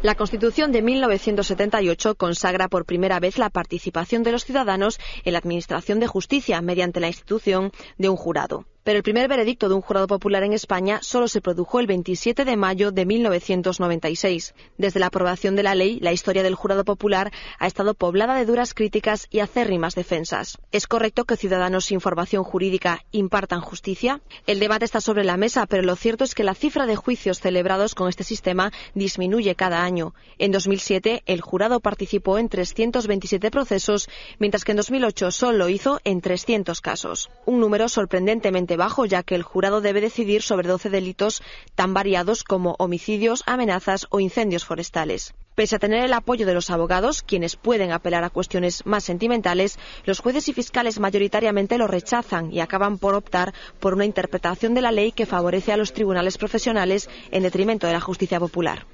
La Constitución de 1978 consagra por primera vez la participación de los ciudadanos en la administración de justicia mediante la institución de un jurado. Pero el primer veredicto de un jurado popular en España solo se produjo el 27 de mayo de 1996. Desde la aprobación de la ley, la historia del jurado popular ha estado poblada de duras críticas y acérrimas defensas. ¿Es correcto que ciudadanos sin formación jurídica impartan justicia? El debate está sobre la mesa, pero lo cierto es que la cifra de juicios celebrados con este sistema disminuye cada año. En 2007, el jurado participó en 327 procesos, mientras que en 2008 solo lo hizo en 300 casos. Un número sorprendentemente bajo, ya que el jurado debe decidir sobre 12 delitos tan variados como homicidios, amenazas o incendios forestales. Pese a tener el apoyo de los abogados, quienes pueden apelar a cuestiones más sentimentales, los jueces y fiscales mayoritariamente lo rechazan y acaban por optar por una interpretación de la ley que favorece a los tribunales profesionales en detrimento de la justicia popular.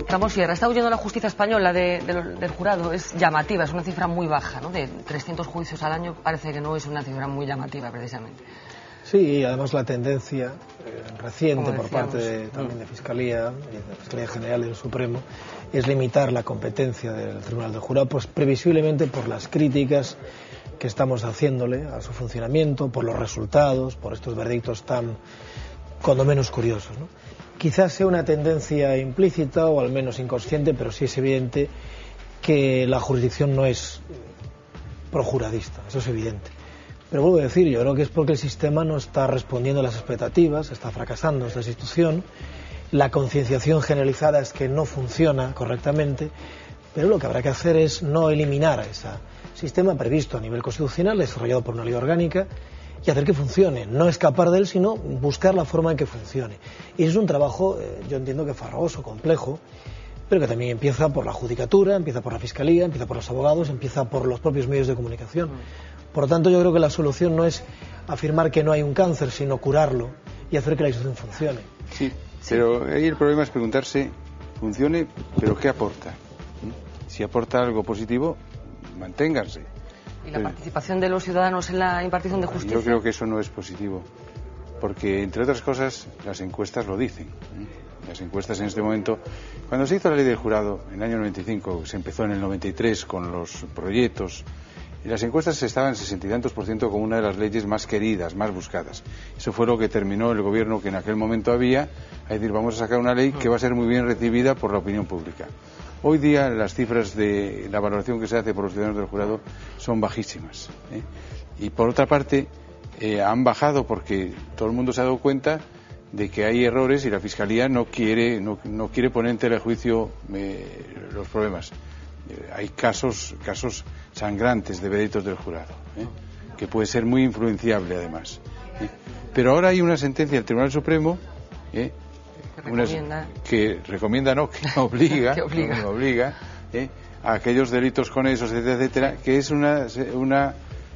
Ramón Sierra, está huyendo la justicia española del jurado. Es llamativa, es una cifra muy baja, ¿no? De 300 juicios al año parece que no es una cifra muy llamativa, precisamente. Sí, y además la tendencia reciente por parte también de Fiscalía y de Fiscalía General y del Supremo es limitar la competencia del Tribunal del Jurado, pues previsiblemente por las críticas que estamos haciéndole a su funcionamiento, por los resultados, por estos veredictos tan, cuando menos curiosos, ¿no? Quizás sea una tendencia implícita o al menos inconsciente, pero sí es evidente que la jurisdicción no es projuradista, eso es evidente. Pero vuelvo a decir, yo creo que es porque el sistema no está respondiendo a las expectativas, está fracasando esta institución, la concienciación generalizada es que no funciona correctamente, pero lo que habrá que hacer es no eliminar ese sistema previsto a nivel constitucional, desarrollado por una ley orgánica, y hacer que funcione, no escapar de él, sino buscar la forma en que funcione. Y es un trabajo, yo entiendo que farragoso, complejo, pero que también empieza por la judicatura, empieza por la Fiscalía, empieza por los abogados, empieza por los propios medios de comunicación. Por lo tanto, yo creo que la solución no es afirmar que no hay un cáncer, sino curarlo y hacer que la institución funcione. Sí, pero ahí el problema es preguntarse, funcione, pero ¿qué aporta? Si aporta algo positivo, manténganse. ¿Y la participación de los ciudadanos en la impartición de justicia? Yo creo que eso no es positivo, porque entre otras cosas las encuestas lo dicen. Las encuestas en este momento, cuando se hizo la ley del jurado en el año 95, se empezó en el 93 con los proyectos, y las encuestas estaban 60 y tantos % como una de las leyes más queridas, más buscadas. Eso fue lo que terminó el gobierno que en aquel momento había, a decir, vamos a sacar una ley que va a ser muy bien recibida por la opinión pública. Hoy día las cifras de la valoración que se hace por los ciudadanos del jurado son bajísimas. Y por otra parte, han bajado porque todo el mundo se ha dado cuenta de que hay errores y la Fiscalía no quiere poner en tela de juicio los problemas. Hay casos sangrantes de veredictos del jurado, que puede ser muy influenciable además. Pero ahora hay una sentencia del Tribunal Supremo que recomienda, no, que obliga, que obliga a aquellos delitos conexos, etcétera, que es una,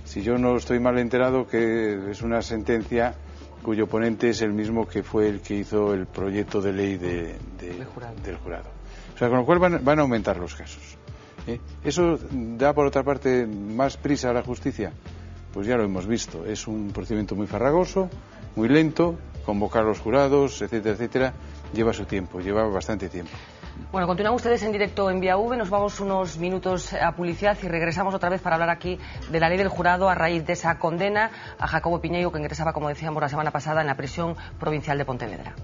si yo no estoy mal enterado, que es una sentencia cuyo ponente es el mismo que fue el que hizo el proyecto de ley del jurado. O sea, con lo cual van a aumentar los casos. ¿Eso da, por otra parte, más prisa a la justicia? Pues ya lo hemos visto. Es un procedimiento muy farragoso, muy lento, convocar a los jurados, etcétera, etcétera, lleva su tiempo, lleva bastante tiempo. Bueno, continúan ustedes en directo en Vía V, nos vamos unos minutos a publicidad y regresamos otra vez para hablar aquí de la ley del jurado a raíz de esa condena a Jacobo Piñeiro, que ingresaba, como decíamos la semana pasada, en la prisión provincial de Pontevedra.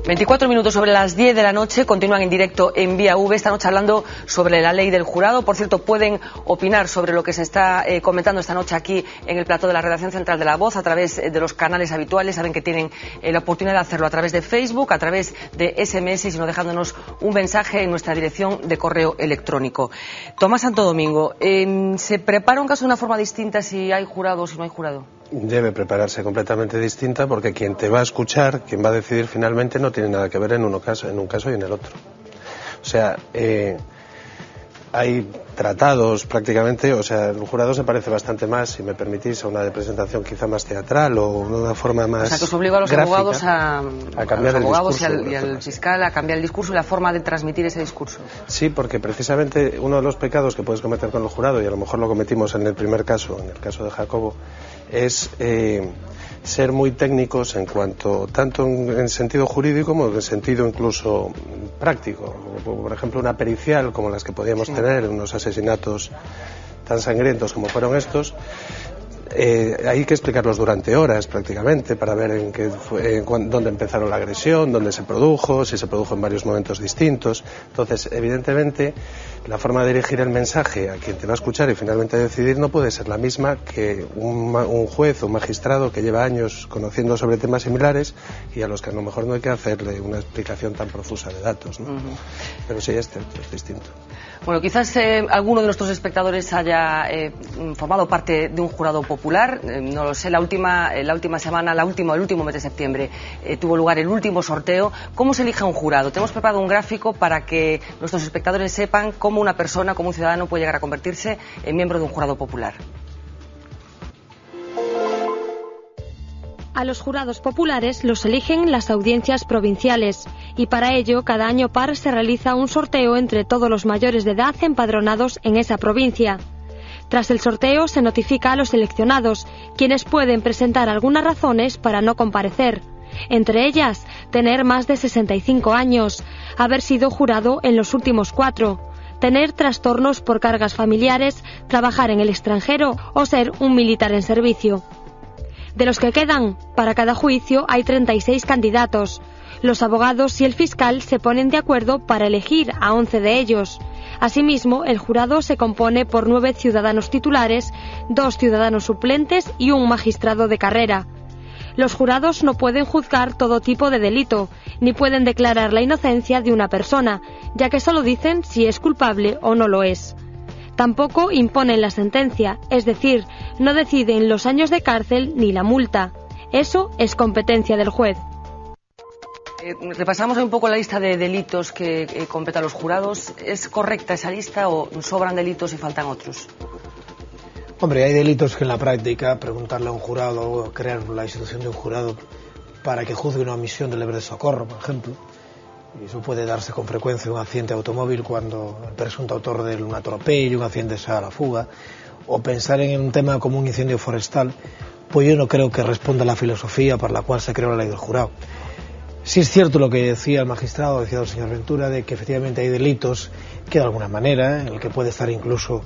24 minutos sobre las 10 de la noche, continúan en directo en Vía V, esta noche hablando sobre la ley del jurado. Por cierto, pueden opinar sobre lo que se está comentando esta noche aquí en el plató de la redacción central de La Voz a través de los canales habituales. Saben que tienen la oportunidad de hacerlo a través de Facebook, a través de SMS y sino dejándonos un mensaje en nuestra dirección de correo electrónico. Tomás Santo Domingo, ¿se prepara un caso de una forma distinta si hay jurado o si no hay jurado? Debe prepararse completamente distinta porque quien te va a escuchar, quien va a decidir finalmente, no tiene nada que ver en un caso y en el otro. O sea, hay tratados prácticamente, o sea, el jurado se parece bastante más, si me permitís, a una representación quizá más teatral o una forma más. O sea, que os obliga a los abogados a cambiar el discurso y al fiscal a cambiar el discurso y la forma de transmitir ese discurso. Sí, porque precisamente uno de los pecados que puedes cometer con el jurado, y a lo mejor lo cometimos en el primer caso, en el caso de Jacobo, es ser muy técnicos en cuanto, tanto en sentido jurídico como en sentido incluso práctico. Por ejemplo, una pericial como las que podíamos tener en unos asesinatos tan sangrientos como fueron estos. Hay que explicarlos durante horas prácticamente para ver dónde empezaron la agresión, dónde se produjo, si se produjo en varios momentos distintos. Entonces, evidentemente, la forma de dirigir el mensaje a quien te va a escuchar y finalmente decidir no puede ser la misma que un juez o un magistrado que lleva años conociendo sobre temas similares y a los que a lo mejor no hay que hacerle una explicación tan profusa de datos, ¿no? Pero sí, es distinto. Bueno, quizás alguno de nuestros espectadores haya formado parte de un jurado popular. No lo sé, el último mes de septiembre tuvo lugar el último sorteo. ¿Cómo se elige a un jurado? Tenemos preparado un gráfico para que nuestros espectadores sepan cómo una persona, como un ciudadano, puede llegar a convertirse en miembro de un jurado popular. A los jurados populares los eligen las audiencias provinciales y para ello cada año par se realiza un sorteo entre todos los mayores de edad empadronados en esa provincia. Tras el sorteo se notifica a los seleccionados, quienes pueden presentar algunas razones para no comparecer. Entre ellas, tener más de 65 años, haber sido jurado en los últimos 4, tener trastornos por cargas familiares, trabajar en el extranjero o ser un militar en servicio. De los que quedan, para cada juicio hay 36 candidatos. Los abogados y el fiscal se ponen de acuerdo para elegir a 11 de ellos. Asimismo, el jurado se compone por 9 ciudadanos titulares, 2 ciudadanos suplentes y un magistrado de carrera. Los jurados no pueden juzgar todo tipo de delito, ni pueden declarar la inocencia de una persona, ya que solo dicen si es culpable o no lo es. Tampoco imponen la sentencia, es decir, no deciden los años de cárcel ni la multa. Eso es competencia del juez. Repasamos un poco la lista de delitos que competen los jurados. ¿Es correcta esa lista o sobran delitos y faltan otros? Hombre, hay delitos que en la práctica preguntarle a un jurado o crear la institución de un jurado para que juzgue una omisión del deber de socorro, por ejemplo. Y eso puede darse con frecuencia en un accidente de automóvil cuando el presunto autor de un atropello, un accidente se da a la fuga, o pensar en un tema como un incendio forestal, pues yo no creo que responda a la filosofía por la cual se creó la ley del jurado. Sí es cierto lo que decía el magistrado, decía el señor Ventura, de que efectivamente hay delitos que de alguna manera, en el que puede estar incluso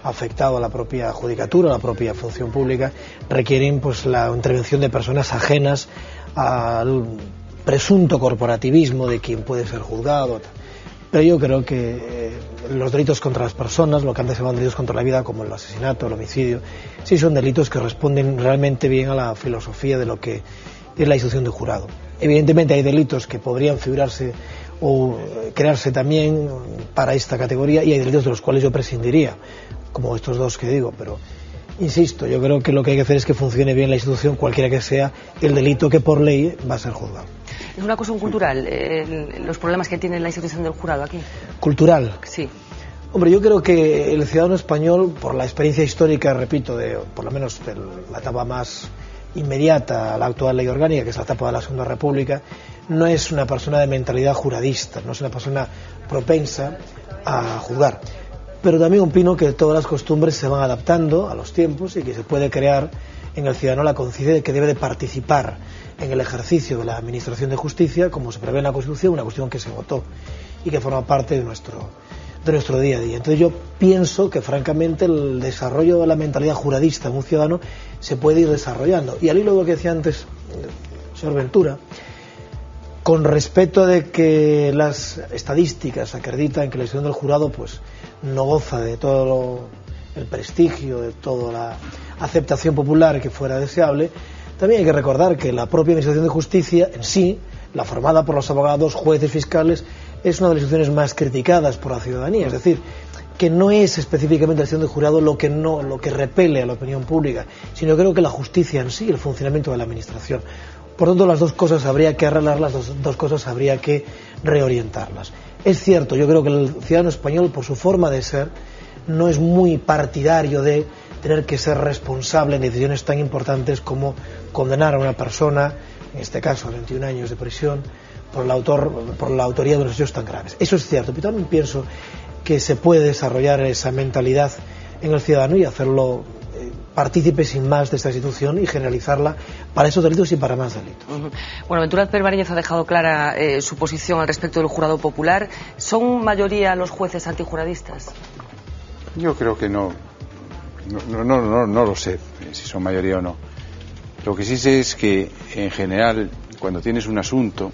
afectado a la propia judicatura, a la propia función pública, requieren pues la intervención de personas ajenas al presunto corporativismo de quien puede ser juzgado. Pero yo creo que los delitos contra las personas, lo que antes se llamaban delitos contra la vida, como el asesinato, el homicidio, sí son delitos que responden realmente bien a la filosofía de lo que es la institución de jurado. Evidentemente hay delitos que podrían figurarse o crearse también para esta categoría y hay delitos de los cuales yo prescindiría, como estos dos que digo, pero insisto, yo creo que lo que hay que hacer es que funcione bien la institución, cualquiera que sea el delito que por ley va a ser juzgado. ¿Es una cuestión cultural los problemas que tiene la institución del jurado aquí? ¿Cultural? Sí. Hombre, yo creo que el ciudadano español, por la experiencia histórica, repito, por lo menos de la etapa más inmediata a la actual ley orgánica, que es la etapa de la Segunda República, no es una persona de mentalidad juradista, no es una persona propensa a juzgar. Pero también opino que todas las costumbres se van adaptando a los tiempos y que se puede crear en el ciudadano la conciencia de que debe de participar en el ejercicio de la administración de justicia, como se prevé en la Constitución, una cuestión que se votó y que forma parte de nuestro día a día. Entonces yo pienso que francamente el desarrollo de la mentalidad juradista en un ciudadano se puede ir desarrollando. Y al hilo de lo que decía antes el señor Ventura, con respecto de que las estadísticas acreditan que la decisión del jurado pues no goza de todo el prestigio, de toda la aceptación popular que fuera deseable, también hay que recordar que la propia Administración de Justicia en sí, la formada por los abogados, jueces, fiscales, es una de las instituciones más criticadas por la ciudadanía. Es decir, que no es específicamente la decisión del jurado lo que repele a la opinión pública, sino creo que la justicia en sí, el funcionamiento de la Administración. Por tanto, las dos cosas habría que arreglarlas, las dos cosas habría que reorientarlas. Es cierto, yo creo que el ciudadano español, por su forma de ser, no es muy partidario de tener que ser responsable en decisiones tan importantes como condenar a una persona, en este caso a 21 años de prisión, por la autoría de unos hechos tan graves. Eso es cierto, pero también pienso que se puede desarrollar esa mentalidad en el ciudadano y hacerlo partícipe sin más de esta institución y generalizarla para esos delitos y para más delitos. Bueno, Ventura Pervarínez ha dejado clara su posición al respecto del jurado popular. ¿Son mayoría los jueces antijuradistas? Yo creo que no lo sé si son mayoría o no. Lo que sí sé es que en general cuando tienes un asunto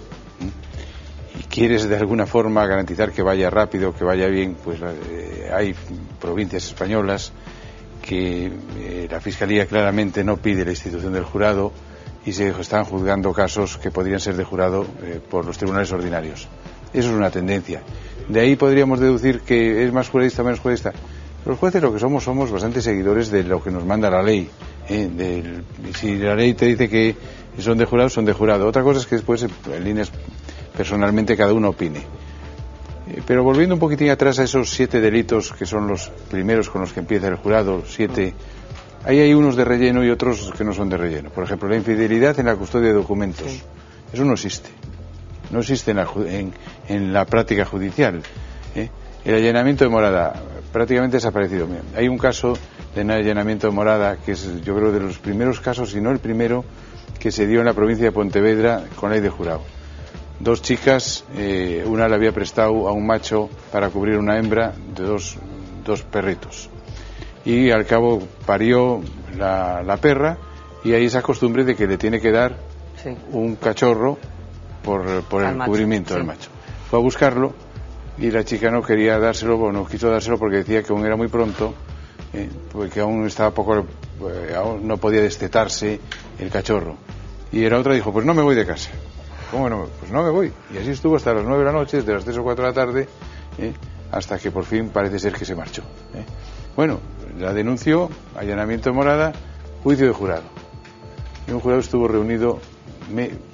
y quieres de alguna forma garantizar que vaya rápido, que vaya bien, pues hay provincias españolas que la Fiscalía claramente no pide la institución del jurado y se están juzgando casos que podrían ser de jurado por los tribunales ordinarios. Eso es una tendencia. De ahí podríamos deducir que es más juradista o menos juradista. Los jueces lo que somos bastante seguidores de lo que nos manda la ley. Si la ley te dice que son de jurado, son de jurado. Otra cosa es que después, en líneas personalmente, cada uno opine. Pero volviendo un poquitín atrás a esos 7 delitos que son los primeros con los que empieza el jurado, 7, ahí hay unos de relleno y otros que no son de relleno. Por ejemplo, la infidelidad en la custodia de documentos. Sí. Eso no existe. No existe en la práctica judicial. El allanamiento de morada prácticamente desaparecido. Hay un caso de allanamiento de morada que es, yo creo, de los primeros casos, si no el primero, que se dio en la provincia de Pontevedra con ley de jurado. 2 chicas, una le había prestado a un macho para cubrir una hembra de dos perritos. Y al cabo parió la perra y hay esa costumbre de que le tiene que dar un cachorro por el cubrimiento del macho. Fue a buscarlo y la chica no quería dárselo, o no quiso dárselo porque decía que aún era muy pronto, porque aún estaba aún no podía destetarse el cachorro. Y la otra dijo, pues no me voy de casa. ¿Cómo no? Pues no me voy. Y así estuvo hasta las 9 de la noche, desde las 3 o 4 de la tarde, hasta que por fin parece ser que se marchó. Bueno, la denunció, allanamiento de morada, juicio de jurado. Y un jurado estuvo reunido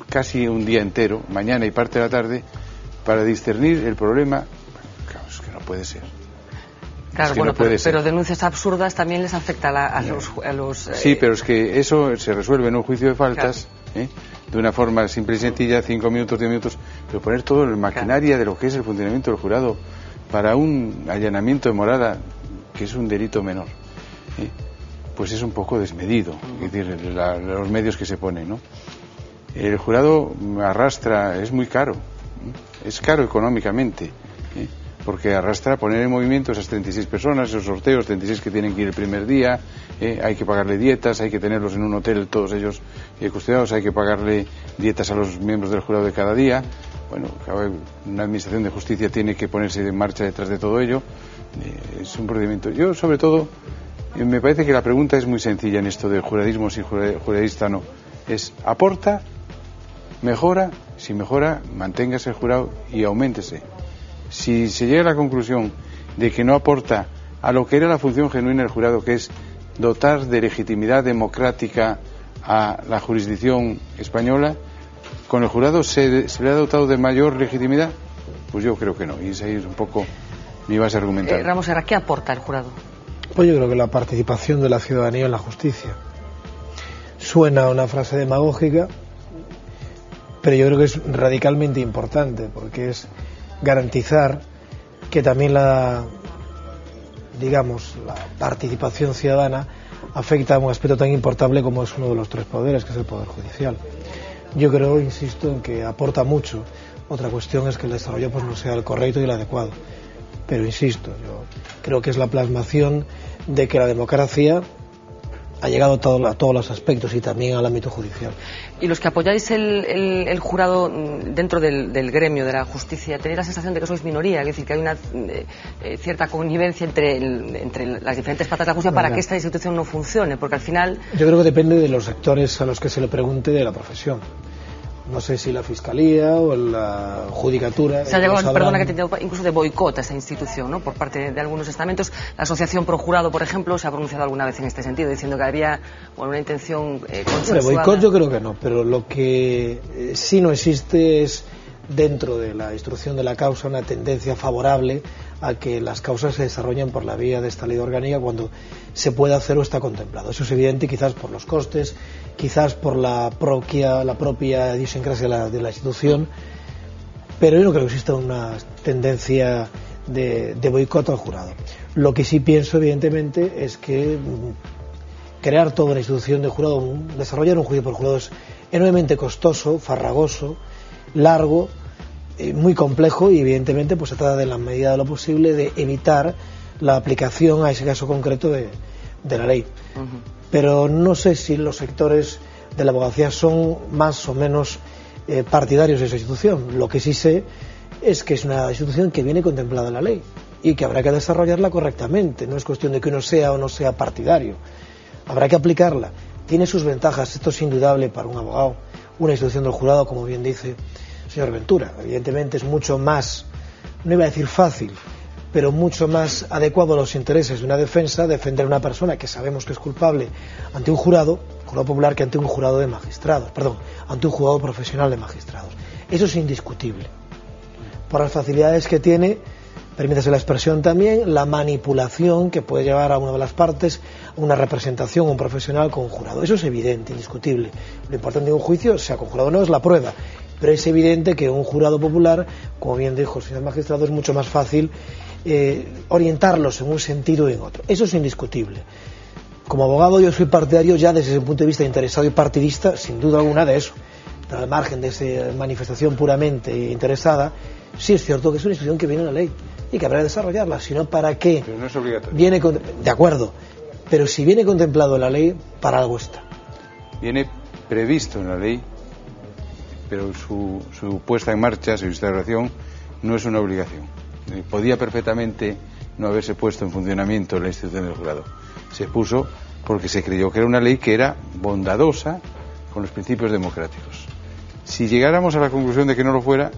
casi un día entero, mañana y parte de la tarde, para discernir el problema. Claro, es que no puede ser. Claro, bueno, pero denuncias absurdas también les afecta a los Sí, pero es que eso se resuelve en un juicio de faltas, claro. De una forma simple y sencilla, 5 minutos, 10 minutos, pero poner todo en maquinaria de lo que es el funcionamiento del jurado para un allanamiento de morada, que es un delito menor, pues es un poco desmedido, es decir, los medios que se ponen, ¿no? El jurado arrastra, es muy caro, es caro económicamente, porque arrastra poner en movimiento esas 36 personas, esos sorteos, 36 que tienen que ir el primer día, hay que pagarle dietas, hay que tenerlos en un hotel todos ellos custodiados, hay que pagarle dietas a los miembros del jurado de cada día. Bueno, una administración de justicia tiene que ponerse en marcha detrás de todo ello, es un procedimiento. Yo, sobre todo, me parece que la pregunta es muy sencilla en esto de juradismo, si juradista no, es ¿aporta? ¿Mejora? Si mejora, manténgase el jurado y auméntese. Si se llega a la conclusión de que no aporta a lo que era la función genuina del jurado, que es dotar de legitimidad democrática a la jurisdicción española, ¿con el jurado se le ha dotado de mayor legitimidad? Pues yo creo que no, y esa es un poco mi base argumental. Ramos Herrera, ¿qué aporta el jurado? Pues yo creo que la participación de la ciudadanía en la justicia. Suena una frase demagógica, pero yo creo que es radicalmente importante, porque es garantizar que también la participación ciudadana afecta a un aspecto tan importante como es uno de los 3 poderes, que es el Poder Judicial. Yo creo, insisto, en que aporta mucho. Otra cuestión es que el desarrollo pues no sea el correcto y el adecuado. Pero insisto, yo creo que es la plasmación de que la democracia ha llegado a todos los aspectos y también al ámbito judicial. Y los que apoyáis el jurado dentro del gremio de la justicia, ¿tenéis la sensación de que sois minoría? Es decir, que hay una cierta connivencia entre las diferentes patas de la justicia para que esta institución no funcione, porque al final... Yo creo que depende de los sectores a los que se le pregunte de la profesión. No sé si la Fiscalía o la Judicatura... Se ha llegado, perdona que te entiendo, incluso de boicot a esa institución, ¿no?, por parte de algunos estamentos. La Asociación Pro Jurado, por ejemplo, se ha pronunciado alguna vez en este sentido, diciendo que había una intención consensuada. Boicot yo creo que no, pero lo que sí no existe es, dentro de la instrucción de la causa, una tendencia favorable a que las causas se desarrollen por la vía de esta ley orgánica cuando se puede hacer o está contemplado. Eso es evidente, quizás por los costes, quizás por la propia idiosincrasia de la institución, pero yo no creo que exista una tendencia de boicot al jurado. Lo que sí pienso, evidentemente, es que crear toda una institución de jurado, desarrollar un juicio por jurado es enormemente costoso, farragoso, largo, muy complejo, y evidentemente pues se trata, de la medida de lo posible, de evitar la aplicación a ese caso concreto de la ley. Pero no sé si los sectores de la abogacía son más o menos partidarios de esa institución. Lo que sí sé es que es una institución que viene contemplada en la ley y que habrá que desarrollarla correctamente. No es cuestión de que uno sea o no sea partidario, habrá que aplicarla. Tiene sus ventajas, esto es indudable para un abogado. Una institución del jurado, como bien dice señor Ventura, evidentemente es mucho más, no iba a decir fácil, pero mucho más adecuado a los intereses de una defensa defender a una persona que sabemos que es culpable ante un jurado popular, que ante un jurado de magistrados, ante un jurado profesional de magistrados. Eso es indiscutible. Por las facilidades que tiene, permítase la expresión también, la manipulación que puede llevar a una de las partes a una representación, un profesional con un jurado. Eso es evidente, indiscutible. Lo importante de un juicio, sea con jurado o no, es la prueba. Pero es evidente que un jurado popular, como bien dijo el señor magistrado, es mucho más fácil orientarlos en un sentido y en otro. Eso es indiscutible. Como abogado yo soy partidario, ya desde ese punto de vista interesado y partidista, sin duda alguna, de eso. Pero al margen de esa manifestación puramente interesada, sí es cierto que es una institución que viene en la ley y que habrá que desarrollarla. Si no, ¿para qué? Pero no es obligatorio. De acuerdo, pero si viene contemplado en la ley, para algo está. Viene previsto en la ley, pero su puesta en marcha, su instauración, no es una obligación. Podía perfectamente no haberse puesto en funcionamiento la institución del jurado. Se puso porque se creyó que era una ley que era bondadosa con los principios democráticos. Si llegáramos a la conclusión de que no lo fuera,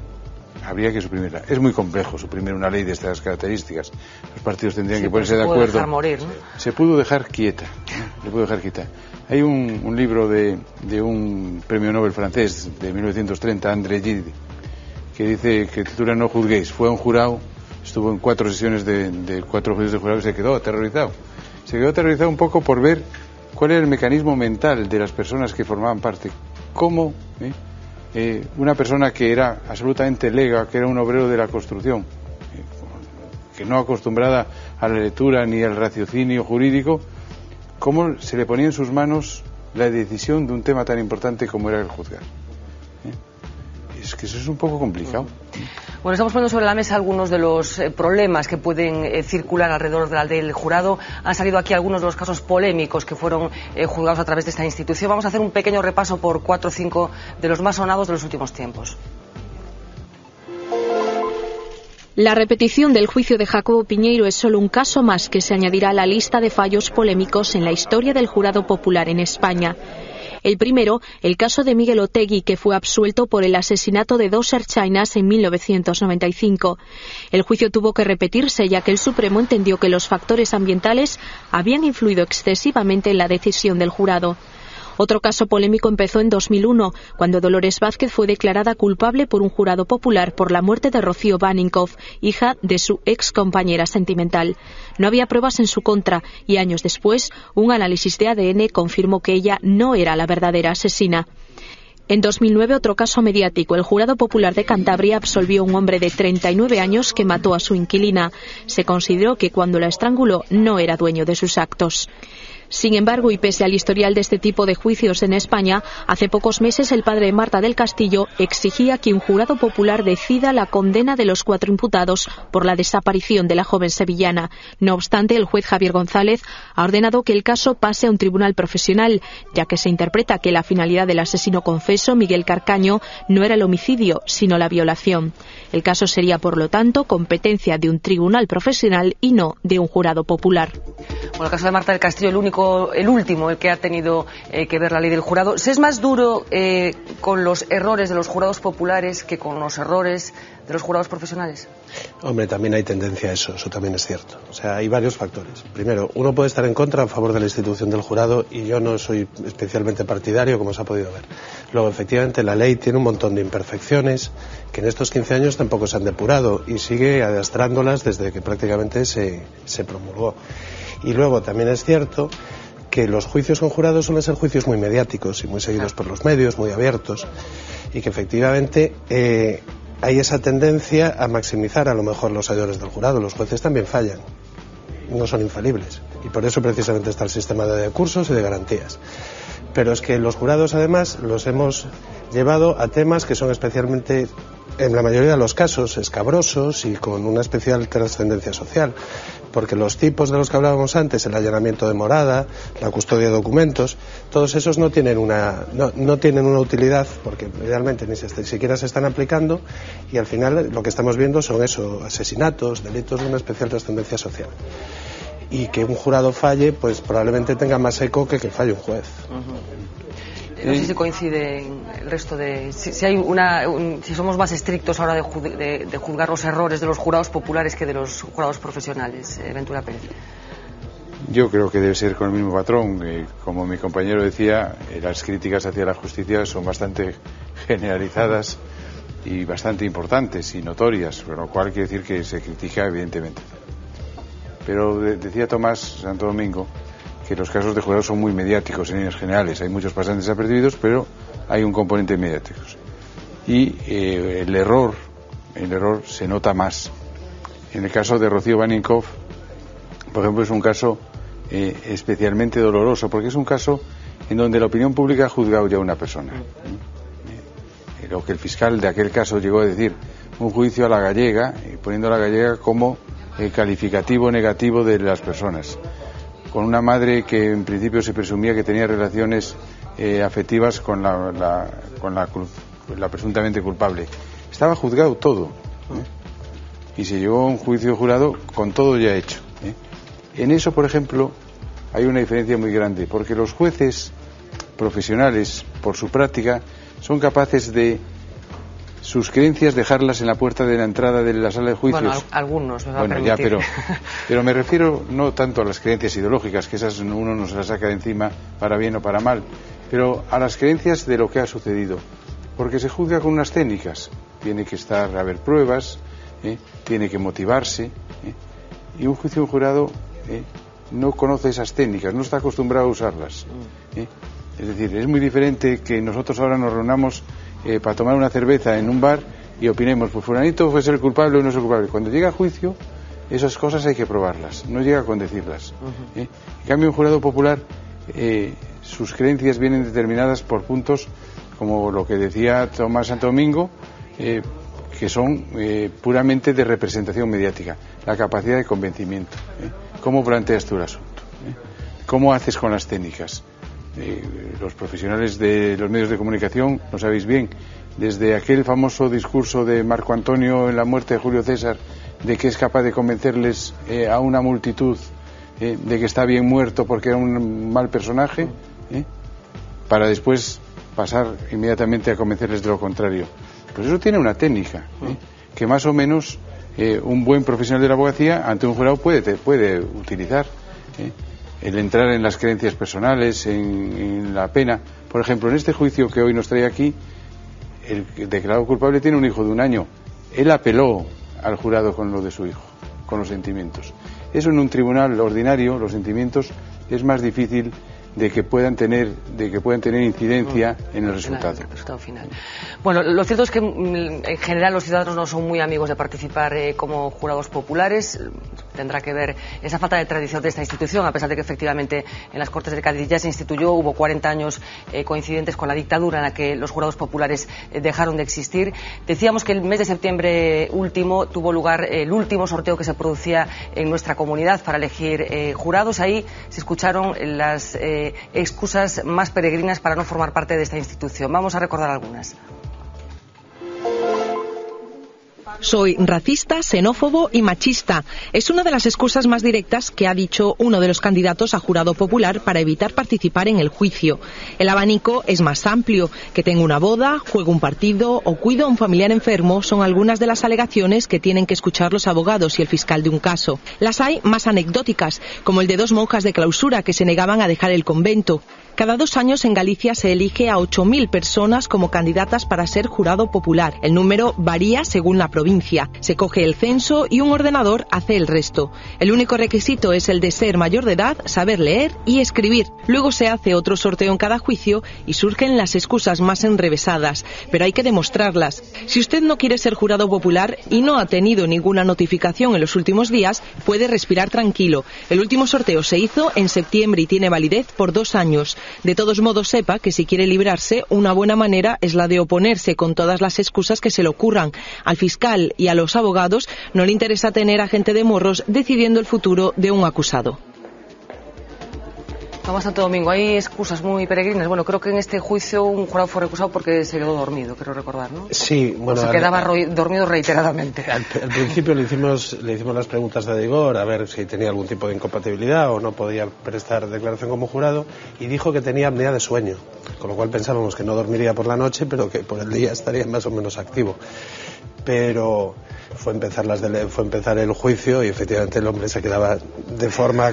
habría que suprimirla. Es muy complejo suprimir una ley de estas características. Los partidos tendrían que ponerse de acuerdo. Dejar morir, ¿no? Se pudo dejar quieta. Hay un libro de un premio Nobel francés de 1930, André Gide, que dice que titula No juzguéis. Fue a un jurado, estuvo en 4 sesiones de 4 juicios de jurado y se quedó aterrorizado. Se quedó aterrorizado un poco por ver cuál era el mecanismo mental de las personas que formaban parte. Cómo una persona que era absolutamente lega, que era un obrero de la construcción, que no acostumbrada a la lectura ni al raciocinio jurídico, cómo se le ponía en sus manos la decisión de un tema tan importante como era el juzgar. Es que eso es un poco complicado. Bueno, estamos poniendo sobre la mesa algunos de los problemas que pueden circular alrededor de la ley del jurado. Han salido aquí algunos de los casos polémicos que fueron juzgados a través de esta institución. Vamos a hacer un pequeño repaso por 4 o 5 de los más sonados de los últimos tiempos. La repetición del juicio de Jacobo Piñeiro es solo un caso más que se añadirá a la lista de fallos polémicos en la historia del jurado popular en España. El primero, el caso de Miguel Otegi, que fue absuelto por el asesinato de 2 ertzainas en 1995. El juicio tuvo que repetirse, ya que el Supremo entendió que los factores ambientales habían influido excesivamente en la decisión del jurado. Otro caso polémico empezó en 2001, cuando Dolores Vázquez fue declarada culpable por un jurado popular por la muerte de Rocío Baninkoff, hija de su ex compañera sentimental. No había pruebas en su contra y años después, un análisis de ADN confirmó que ella no era la verdadera asesina. En 2009, otro caso mediático. El jurado popular de Cantabria absolvió a un hombre de 39 años que mató a su inquilina. Se consideró que cuando la estranguló no era dueño de sus actos. Sin embargo, y pese al historial de este tipo de juicios en España, hace pocos meses el padre de Marta del Castillo exigía que un jurado popular decida la condena de los 4 imputados por la desaparición de la joven sevillana. No obstante, el juez Javier González ha ordenado que el caso pase a un tribunal profesional, ya que se interpreta que la finalidad del asesino confeso, Miguel Carcaño, no era el homicidio, sino la violación. El caso sería, por lo tanto, competencia de un tribunal profesional y no de un jurado popular. Bueno, el caso de Marta del Castillo, el último, el que ha tenido que ver la ley del jurado. ¿Se es más duro con los errores de los jurados populares que con los errores de los jurados profesionales? Hombre, también hay tendencia a eso también es cierto. O sea, hay varios factores. Primero, uno puede estar en contra o a favor de la institución del jurado y yo no soy especialmente partidario, como se ha podido ver. Luego, efectivamente, la ley tiene un montón de imperfecciones que en estos 15 años tampoco se han depurado y sigue arrastrándolas desde que prácticamente se promulgó. Y luego también es cierto que los juicios con jurados suelen ser juicios muy mediáticos y muy seguidos por los medios, muy abiertos, y que efectivamente hay esa tendencia a maximizar a lo mejor los errores del jurado. Los jueces también fallan, no son infalibles, y por eso precisamente está el sistema de cursos y de garantías. Pero es que los jurados además los hemos llevado a temas que son especialmente, en la mayoría de los casos, escabrosos y con una especial trascendencia social, porque los tipos de los que hablábamos antes, el allanamiento de morada, la custodia de documentos, todos esos no tienen una utilidad, porque realmente ni siquiera se están aplicando, y al final lo que estamos viendo son asesinatos, delitos de una especial trascendencia social. Y que un jurado falle, pues probablemente tenga más eco que falle un juez. No sé si coincide el resto de... Si somos más estrictos ahora de juzgar los errores de los jurados populares que de los jurados profesionales. Ventura Pérez. Yo creo que debe ser con el mismo patrón. Como mi compañero decía, las críticas hacia la justicia son bastante generalizadas y bastante importantes y notorias, con lo cual quiere decir que se critica evidentemente. Pero decía Tomás Santo Domingo que los casos de jurados son muy mediáticos en líneas generales. Hay muchos pasantes desapercibidos, pero hay un componente mediático. Y el error se nota más. En el caso de Rocío Baninkoff, por ejemplo, es un caso especialmente doloroso, porque es un caso en donde la opinión pública ha juzgado ya a una persona. Lo que el fiscal de aquel caso llegó a decir, un juicio a la gallega, poniendo a la gallega como calificativo negativo de las personas, con una madre que en principio se presumía que tenía relaciones afectivas con la presuntamente culpable. Estaba juzgado todo, y se llegó a un juicio jurado con todo ya hecho. En eso, por ejemplo, hay una diferencia muy grande, porque los jueces profesionales, por su práctica, son capaces de sus creencias dejarlas en la puerta de la entrada de la sala de juicios. Bueno, algunos me va a permitir. Ya, pero me refiero no tanto a las creencias ideológicas, que esas uno no se las saca de encima para bien o para mal, pero a las creencias de lo que ha sucedido, porque se juzga con unas técnicas. Tiene que a haber pruebas, tiene que motivarse, y un juicio de un jurado no conoce esas técnicas, no está acostumbrado a usarlas. Es decir, es muy diferente que nosotros ahora nos reunamos para tomar una cerveza en un bar y opinemos, pues fulanito fue ser culpable o no ser culpable. Cuando llega a juicio, esas cosas hay que probarlas, no llega con decirlas. En cambio, un jurado popular, sus creencias vienen determinadas por puntos, como lo que decía Tomás Santo Domingo, que son puramente de representación mediática, la capacidad de convencimiento. ¿Cómo planteas tú el asunto? ¿Cómo haces con las técnicas? Los profesionales de los medios de comunicación, lo sabéis bien, desde aquel famoso discurso de Marco Antonio en la muerte de Julio César, de que es capaz de convencerles a una multitud de que está bien muerto porque era un mal personaje, para después pasar inmediatamente a convencerles de lo contrario. Pues eso tiene una técnica, que más o menos un buen profesional de la abogacía ante un jurado puede utilizar. El entrar en las creencias personales, en la pena. Por ejemplo, en este juicio que hoy nos trae aquí, el declarado culpable tiene un hijo de 1 año. Él apeló al jurado con lo de su hijo, con los sentimientos. Eso en un tribunal ordinario, los sentimientos, es más difícil de que puedan tener incidencia en el resultado. El resultado final. Bueno, lo cierto es que en general los ciudadanos no son muy amigos de participar como jurados populares. tendrá que ver esa falta de tradición de esta institución, a pesar de que efectivamente en las Cortes de Cádiz ya se instituyó, hubo 40 años coincidentes con la dictadura en la que los jurados populares dejaron de existir. Decíamos que el mes de septiembre último tuvo lugar el último sorteo que se producía en nuestra comunidad para elegir jurados. Ahí se escucharon las excusas más peregrinas para no formar parte de esta institución. Vamos a recordar algunas. Soy racista, xenófobo y machista. Es una de las excusas más directas que ha dicho uno de los candidatos a jurado popular para evitar participar en el juicio. El abanico es más amplio. Que tengo una boda, juego un partido o cuido a un familiar enfermo son algunas de las alegaciones que tienen que escuchar los abogados y el fiscal de un caso. Las hay más anecdóticas, como el de 2 monjas de clausura que se negaban a dejar el convento. Cada 2 años en Galicia se elige a 8.000 personas como candidatas para ser jurado popular. El número varía según la provincia. Se coge el censo y un ordenador hace el resto. El único requisito es el de ser mayor de edad, saber leer y escribir. Luego se hace otro sorteo en cada juicio y surgen las excusas más enrevesadas, pero hay que demostrarlas. Si usted no quiere ser jurado popular y no ha tenido ninguna notificación en los últimos días, puede respirar tranquilo. El último sorteo se hizo en septiembre y tiene validez por 2 años. De todos modos, sepa que si quiere librarse, una buena manera es la de oponerse con todas las excusas que se le ocurran. Al fiscal y a los abogados no le interesa tener a gente de morros decidiendo el futuro de un acusado. Vamos a Santo Domingo, hay excusas muy peregrinas. Bueno, creo que en este juicio un jurado fue recusado porque se quedó dormido, quiero recordar, ¿no? Sí, bueno... Se quedaba dormido reiteradamente. Al principio le hicimos las preguntas de rigor, a ver si tenía algún tipo de incompatibilidad o no podía prestar declaración como jurado, y dijo que tenía apnea de sueño, con lo cual pensábamos que no dormiría por la noche, pero que por el día estaría más o menos activo. Pero fue empezar el juicio y efectivamente el hombre se quedaba de forma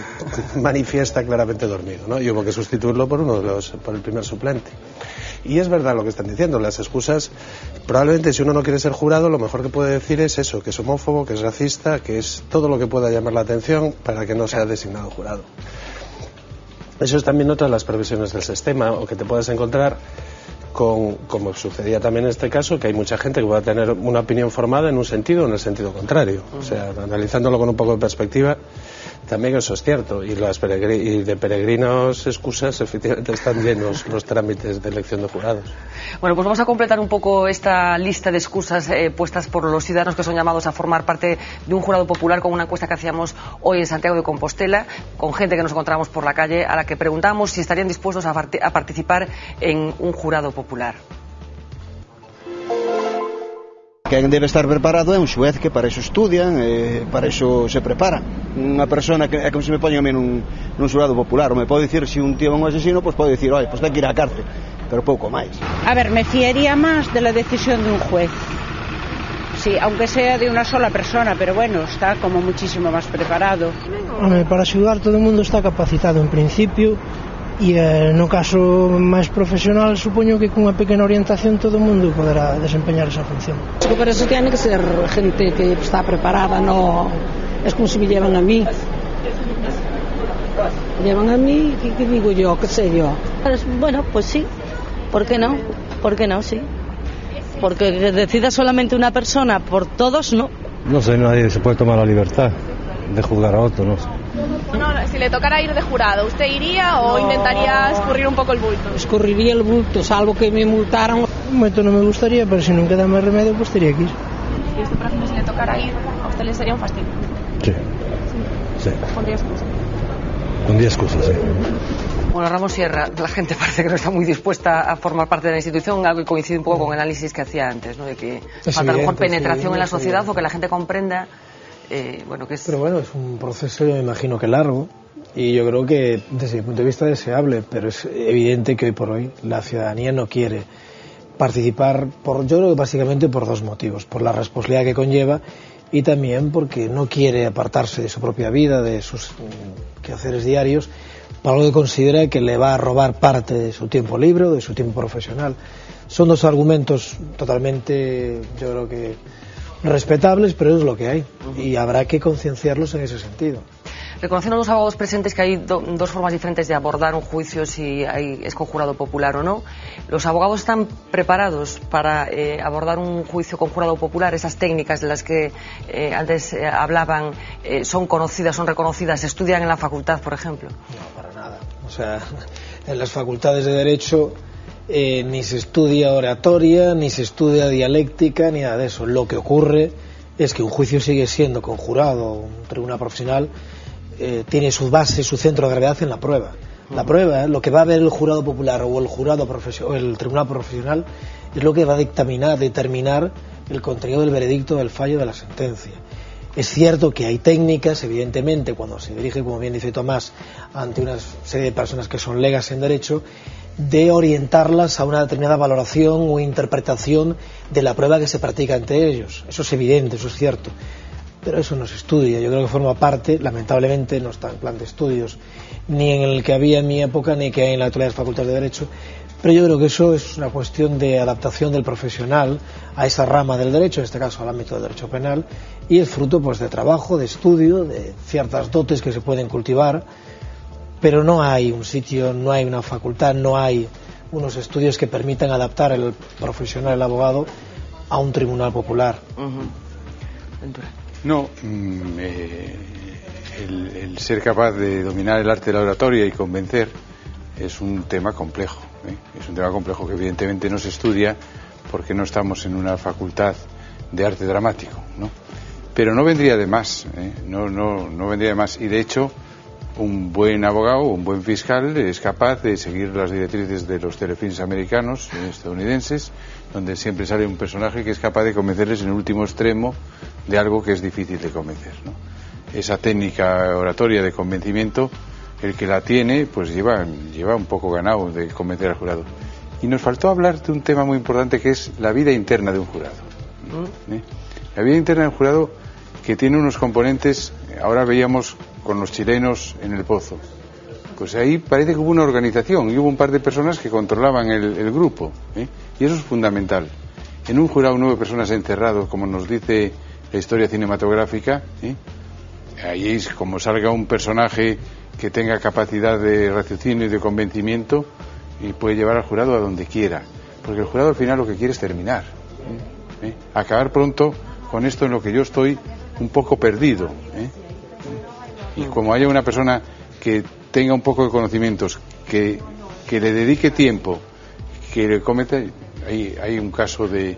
manifiesta claramente dormido, ¿no? Y hubo que sustituirlo por el primer suplente. Y es verdad lo que están diciendo, las excusas, probablemente si uno no quiere ser jurado, lo mejor que puede decir es eso, que es homófobo, que es racista, que es todo lo que pueda llamar la atención para que no sea designado jurado. Eso es también otra de las previsiones del sistema, o que te puedes encontrar como sucedía también en este caso, que hay mucha gente que va a tener una opinión formada en un sentido o en el sentido contrario. O sea, analizándolo con un poco de perspectiva, también eso es cierto. Y de peregrinos excusas, efectivamente, están llenos los trámites de elección de jurados. Bueno, pues vamos a completar un poco esta lista de excusas puestas por los ciudadanos que son llamados a formar parte de un jurado popular, con una encuesta que hacíamos hoy en Santiago de Compostela, con gente que nos encontramos por la calle, a la que preguntamos si estarían dispuestos a participar en un jurado popular. Quen debe estar preparado é un xuez que para iso estudian, para iso se prepara. Unha persona que é como se me poñen a mí nun xurado popular, ou me pode dicir se un tío é un asesino, pois pode dicir, pois ten que ir á cárcel, pero pouco máis. A ver, me fiaría máis de la decisión de un juez. Sí, aunque sea de una sola persona, pero bueno, está como muchísimo más preparado. Para axudar todo o mundo está capacitado en principio, e no caso máis profesional supoño que cunha pequena orientación todo o mundo poderá desempeñar esa función. Por eso tiene que ser gente que está preparada, no es como si me llevan a mí. Llevan a mí, ¿qué digo yo? ¿Qué sé yo? Bueno, pues sí, ¿por qué no? ¿Por qué no? Sí. Porque que decida solamente una persona por todos, no. No sé, nadie se puede tomar la libertad de juzgar a otro, no sé. No, si le tocara ir de jurado, ¿usted iría o intentaría escurrir un poco el bulto? Escurriría el bulto, salvo que me multaran. Un momento no me gustaría, pero si no queda más remedio, pues tenía que ir. ¿Y usted, por ejemplo, si le tocara ir, a usted le sería un fastidio? Sí. ¿Pondría excusas? Pondría excusas, sí. Bueno, Ramón Sierra, la gente parece que no está muy dispuesta a formar parte de la institución, algo que coincide un poco con el análisis que hacía antes, ¿no? De que falta a lo mejor penetración en la sociedad o que la gente comprenda. Pero bueno, es un proceso, yo me imagino que largo, y yo creo que desde mi punto de vista deseable, pero es evidente que hoy por hoy la ciudadanía no quiere participar, yo creo que básicamente por 2 motivos: por la responsabilidad que conlleva y también porque no quiere apartarse de su propia vida, de sus quehaceres diarios, para lo que considera que le va a robar parte de su tiempo libre o de su tiempo profesional. Son 2 argumentos totalmente, yo creo que respetables, pero es lo que hay y habrá que concienciarlos en ese sentido. Reconociendo a los abogados presentes que hay dos formas diferentes de abordar un juicio, si es con jurado popular o no. ¿Los abogados están preparados para abordar un juicio con jurado popular? Esas técnicas de las que antes hablaban, ¿son conocidas, son reconocidas, se estudian en la facultad, por ejemplo? No, para nada. O sea, en las facultades de Derecho ni se estudia oratoria, ni se estudia dialéctica, ni nada de eso. Lo que ocurre es que un juicio sigue siendo con jurado, un tribunal profesional, tiene su base, su centro de gravedad en la prueba. La prueba, lo que va a ver el jurado popular o el tribunal profesional, es lo que va a determinar el contenido del veredicto, del fallo, de la sentencia. Es cierto que hay técnicas, evidentemente, cuando se dirige, como bien dice Tomás, ante una serie de personas que son legas en derecho, de orientarlas a una determinada valoración o interpretación de la prueba que se practica ante ellos. Eso es evidente, eso es cierto. Pero eso no se estudia. Yo creo que forma parte, lamentablemente, no está en plan de estudios, ni en el que había en mi época, ni que hay en la actualidad de las facultades de Derecho. Pero yo creo que eso es una cuestión de adaptación del profesional a esa rama del derecho, en este caso al ámbito del derecho penal, y es fruto pues de trabajo, de estudio, de ciertas dotes que se pueden cultivar, pero no hay un sitio, no hay una facultad, no hay unos estudios que permitan adaptar el profesional, el abogado, a un tribunal popular. No, el ser capaz de dominar el arte de la oratoria y convencer es un tema complejo. Es un tema complejo que evidentemente no se estudia porque no estamos en una facultad de arte dramático, ¿no? Pero no vendría de más, no vendría de más. Y de hecho, un buen abogado, un buen fiscal es capaz de seguir las directrices de los telefilms americanos, estadounidenses, donde siempre sale un personaje que es capaz de convencerles en el último extremo de algo que es difícil de convencer, ¿no? Esa técnica oratoria de convencimiento, el que la tiene, pues lleva un poco ganado de convencer al jurado. Y nos faltó hablar de un tema muy importante que es la vida interna de un jurado. La vida interna del jurado, que tiene unos componentes, ahora veíamos con los chilenos en el Pozo. Pues ahí parece que hubo una organización y hubo un par de personas que controlaban el grupo, y eso es fundamental. En un jurado 9 personas encerrados, como nos dice la historia cinematográfica, ahí es como salga un personaje que tenga capacidad de raciocinio y de convencimiento y puede llevar al jurado a donde quiera, porque el jurado al final lo que quiere es terminar, acabar pronto con esto en lo que yo estoy un poco perdido, y como haya una persona que tenga un poco de conocimientos, que le dedique tiempo, que le cometa. Hay un caso de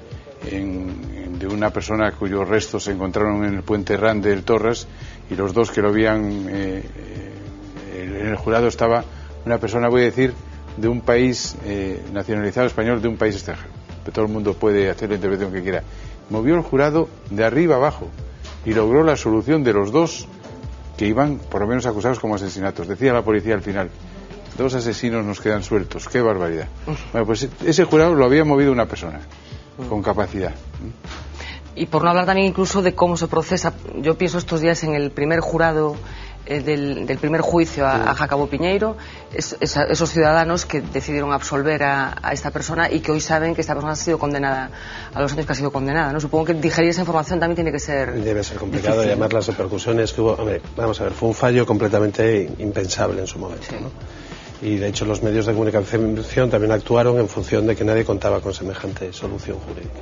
una persona cuyos restos se encontraron en el puente Ran del Torres, y los dos que lo habían en el jurado estaba una persona, voy a decir, de un país nacionalizado español, de un país extranjero, que todo el mundo puede hacer la interpretación que quiera. Movió el jurado de arriba abajo y logró la solución de los dos que iban por lo menos acusados como asesinatos. Decía la policía al final: 2 asesinos nos quedan sueltos. ¡Qué barbaridad! Bueno, pues ese jurado lo había movido una persona con capacidad. Y por no hablar también incluso de cómo se procesa. Yo pienso estos días en el primer jurado del primer juicio a Jacobo Piñeiro, esos ciudadanos que decidieron absolver a esta persona y que hoy saben que esta persona ha sido condenada a los años que ha sido condenada, ¿no? Supongo que digerir esa información también tiene que ser... Debe ser complicado, difícil. Y además las repercusiones que hubo... Hombre, vamos a ver, fue un fallo completamente impensable en su momento, sí, ¿no? Y de hecho los medios de comunicación también actuaron en función de que nadie contaba con semejante solución jurídica.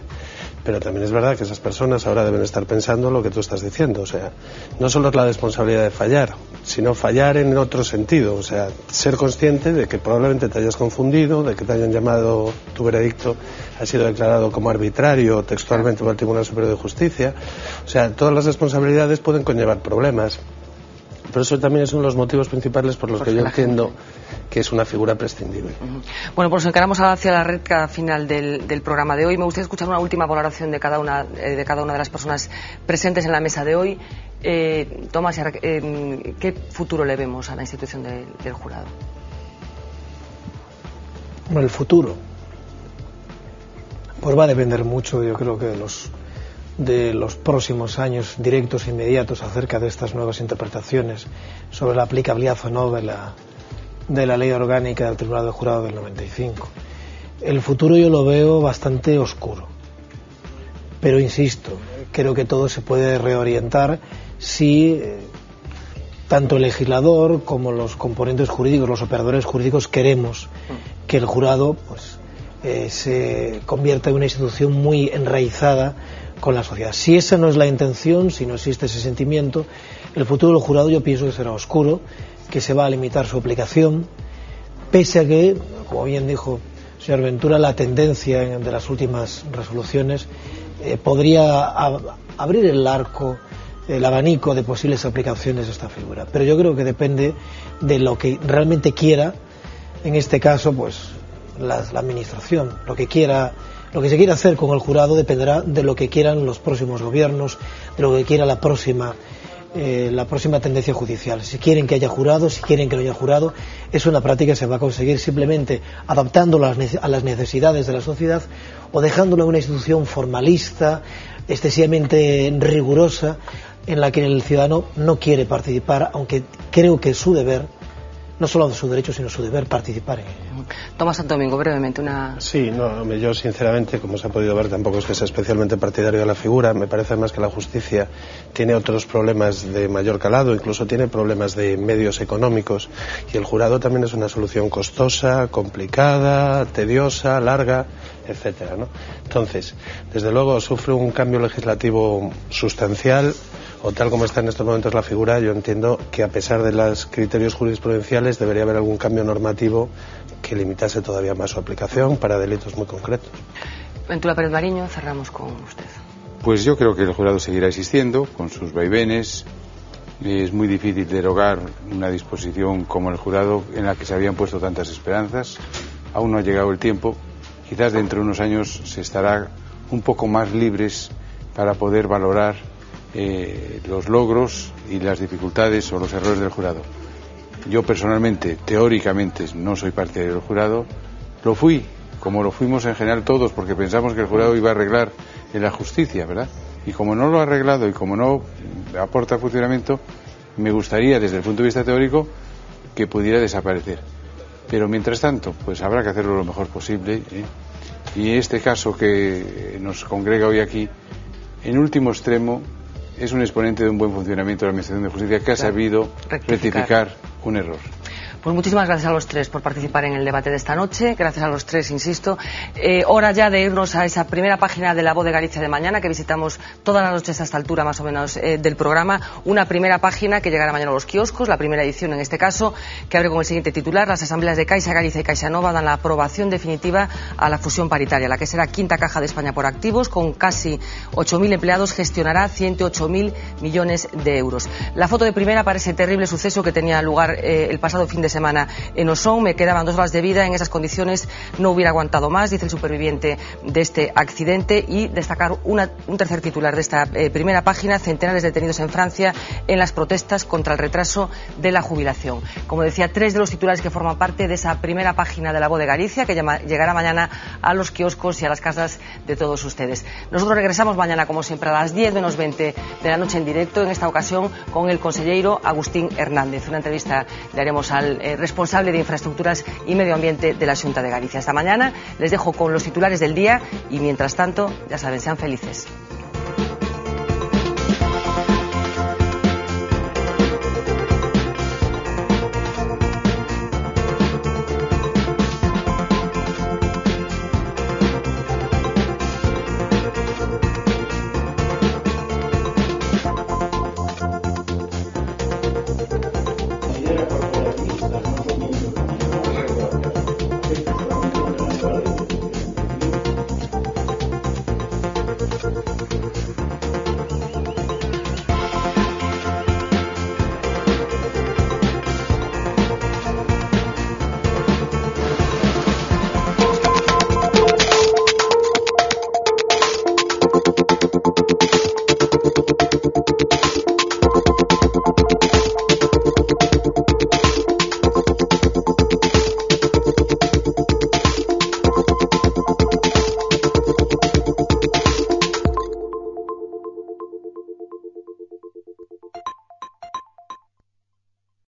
Pero también es verdad que esas personas ahora deben estar pensando lo que tú estás diciendo. O sea, no solo es la responsabilidad de fallar, sino fallar en otro sentido. O sea, ser consciente de que probablemente te hayas confundido, de que te hayan llamado, tu veredicto ha sido declarado como arbitrario textualmente por el Tribunal Superior de Justicia. O sea, todas las responsabilidades pueden conllevar problemas. Pero eso también es uno de los motivos principales por los que yo entiendo que es una figura prescindible. Bueno, pues nos encaramos hacia la recta final del programa de hoy. Me gustaría escuchar una última valoración de cada una de las personas presentes en la mesa de hoy. Tomás, ¿qué futuro le vemos a la institución del jurado? Bueno, el futuro pues va a depender mucho, yo creo que de los próximos años directos e inmediatos acerca de estas nuevas interpretaciones sobre la aplicabilidad o no de la ley orgánica del Tribunal del Jurado del 95. El futuro yo lo veo bastante oscuro, pero insisto, creo que todo se puede reorientar si tanto el legislador como los componentes jurídicos, los operadores jurídicos, queremos que el jurado pues se convierta en una institución muy enraizada con la sociedad. Si esa no es la intención, si no existe ese sentimiento, el futuro del jurado yo pienso que será oscuro, que se va a limitar su aplicación, pese a que, como bien dijo el señor Ventura, la tendencia de las últimas resoluciones podría abrir el arco, el abanico de posibles aplicaciones de esta figura. Pero yo creo que depende de lo que realmente quiera, en este caso, pues la administración. Lo que se quiera hacer con el jurado dependerá de lo que quieran los próximos gobiernos, de lo que quiera la próxima tendencia judicial. Si quieren que haya jurado, si quieren que no haya jurado, es una práctica que se va a conseguir simplemente adaptándolo a las necesidades de la sociedad o dejándolo en una institución formalista, excesivamente rigurosa, en la que el ciudadano no quiere participar, aunque creo que es su deber, no solo su derecho, sino su deber, participar en ello. Tomás Santo Domingo, brevemente Sí, yo sinceramente, como se ha podido ver, tampoco es que sea especialmente partidario de la figura. Me parece además que la justicia tiene otros problemas de mayor calado, incluso tiene problemas de medios económicos, y el jurado también es una solución costosa, complicada, tediosa, larga, etcétera, ¿no? Entonces, desde luego sufre un cambio legislativo sustancial, o tal como está en estos momentos la figura. Yo entiendo que, a pesar de los criterios jurisprudenciales, debería haber algún cambio normativo que limitase todavía más su aplicación para delitos muy concretos. Ventura Pérez Mariño, cerramos con usted. Pues yo creo que el jurado seguirá existiendo, con sus vaivenes. Es muy difícil derogar una disposición como el jurado, en la que se habían puesto tantas esperanzas. Aún no ha llegado el tiempo. Quizás dentro de unos años se estará un poco más libres para poder valorar los logros y las dificultades o los errores del jurado. Yo personalmente, teóricamente, no soy partidario del jurado. Lo fui, como lo fuimos en general todos, porque pensamos que el jurado iba a arreglar en la justicia, ¿verdad? Y como no lo ha arreglado y como no aporta funcionamiento, me gustaría, desde el punto de vista teórico, que pudiera desaparecer. Pero mientras tanto, pues habrá que hacerlo lo mejor posible, ¿eh? Y este caso que nos congrega hoy aquí, en último extremo, es un exponente de un buen funcionamiento de la Administración de Justicia, que ha sabido rectificar un error. Pues muchísimas gracias a los tres por participar en el debate de esta noche. Gracias a los tres, insisto. Hora ya de irnos a esa primera página de La Voz de Galicia de mañana, que visitamos todas las noches a esta altura más o menos del programa. Una primera página que llegará mañana a los kioscos, la primera edición en este caso, que abre con el siguiente titular: las asambleas de Caixa Galicia y CaixaNova dan la aprobación definitiva a la fusión paritaria. La que será quinta caja de España por activos, con casi 8.000 empleados, gestionará 108.000 millones de euros. La foto de primera para ese terrible suceso que tenía lugar el pasado fin de semana en Osón. Me quedaban 2 horas de vida, en esas condiciones no hubiera aguantado más, dice el superviviente de este accidente. Y destacar un tercer titular de esta primera página: centenares detenidos en Francia en las protestas contra el retraso de la jubilación. Como decía, 3 de los titulares que forman parte de esa primera página de La Voz de Galicia, que llegará mañana a los kioscos y a las casas de todos ustedes. Nosotros regresamos mañana, como siempre, a las 10 menos 20 de la noche en directo, en esta ocasión con el conselleiro Agustín Hernández. Una entrevista le haremos al responsable de Infraestructuras y Medio Ambiente de la Xunta de Galicia. Hasta mañana. Les dejo con los titulares del día y, mientras tanto, ya saben, sean felices.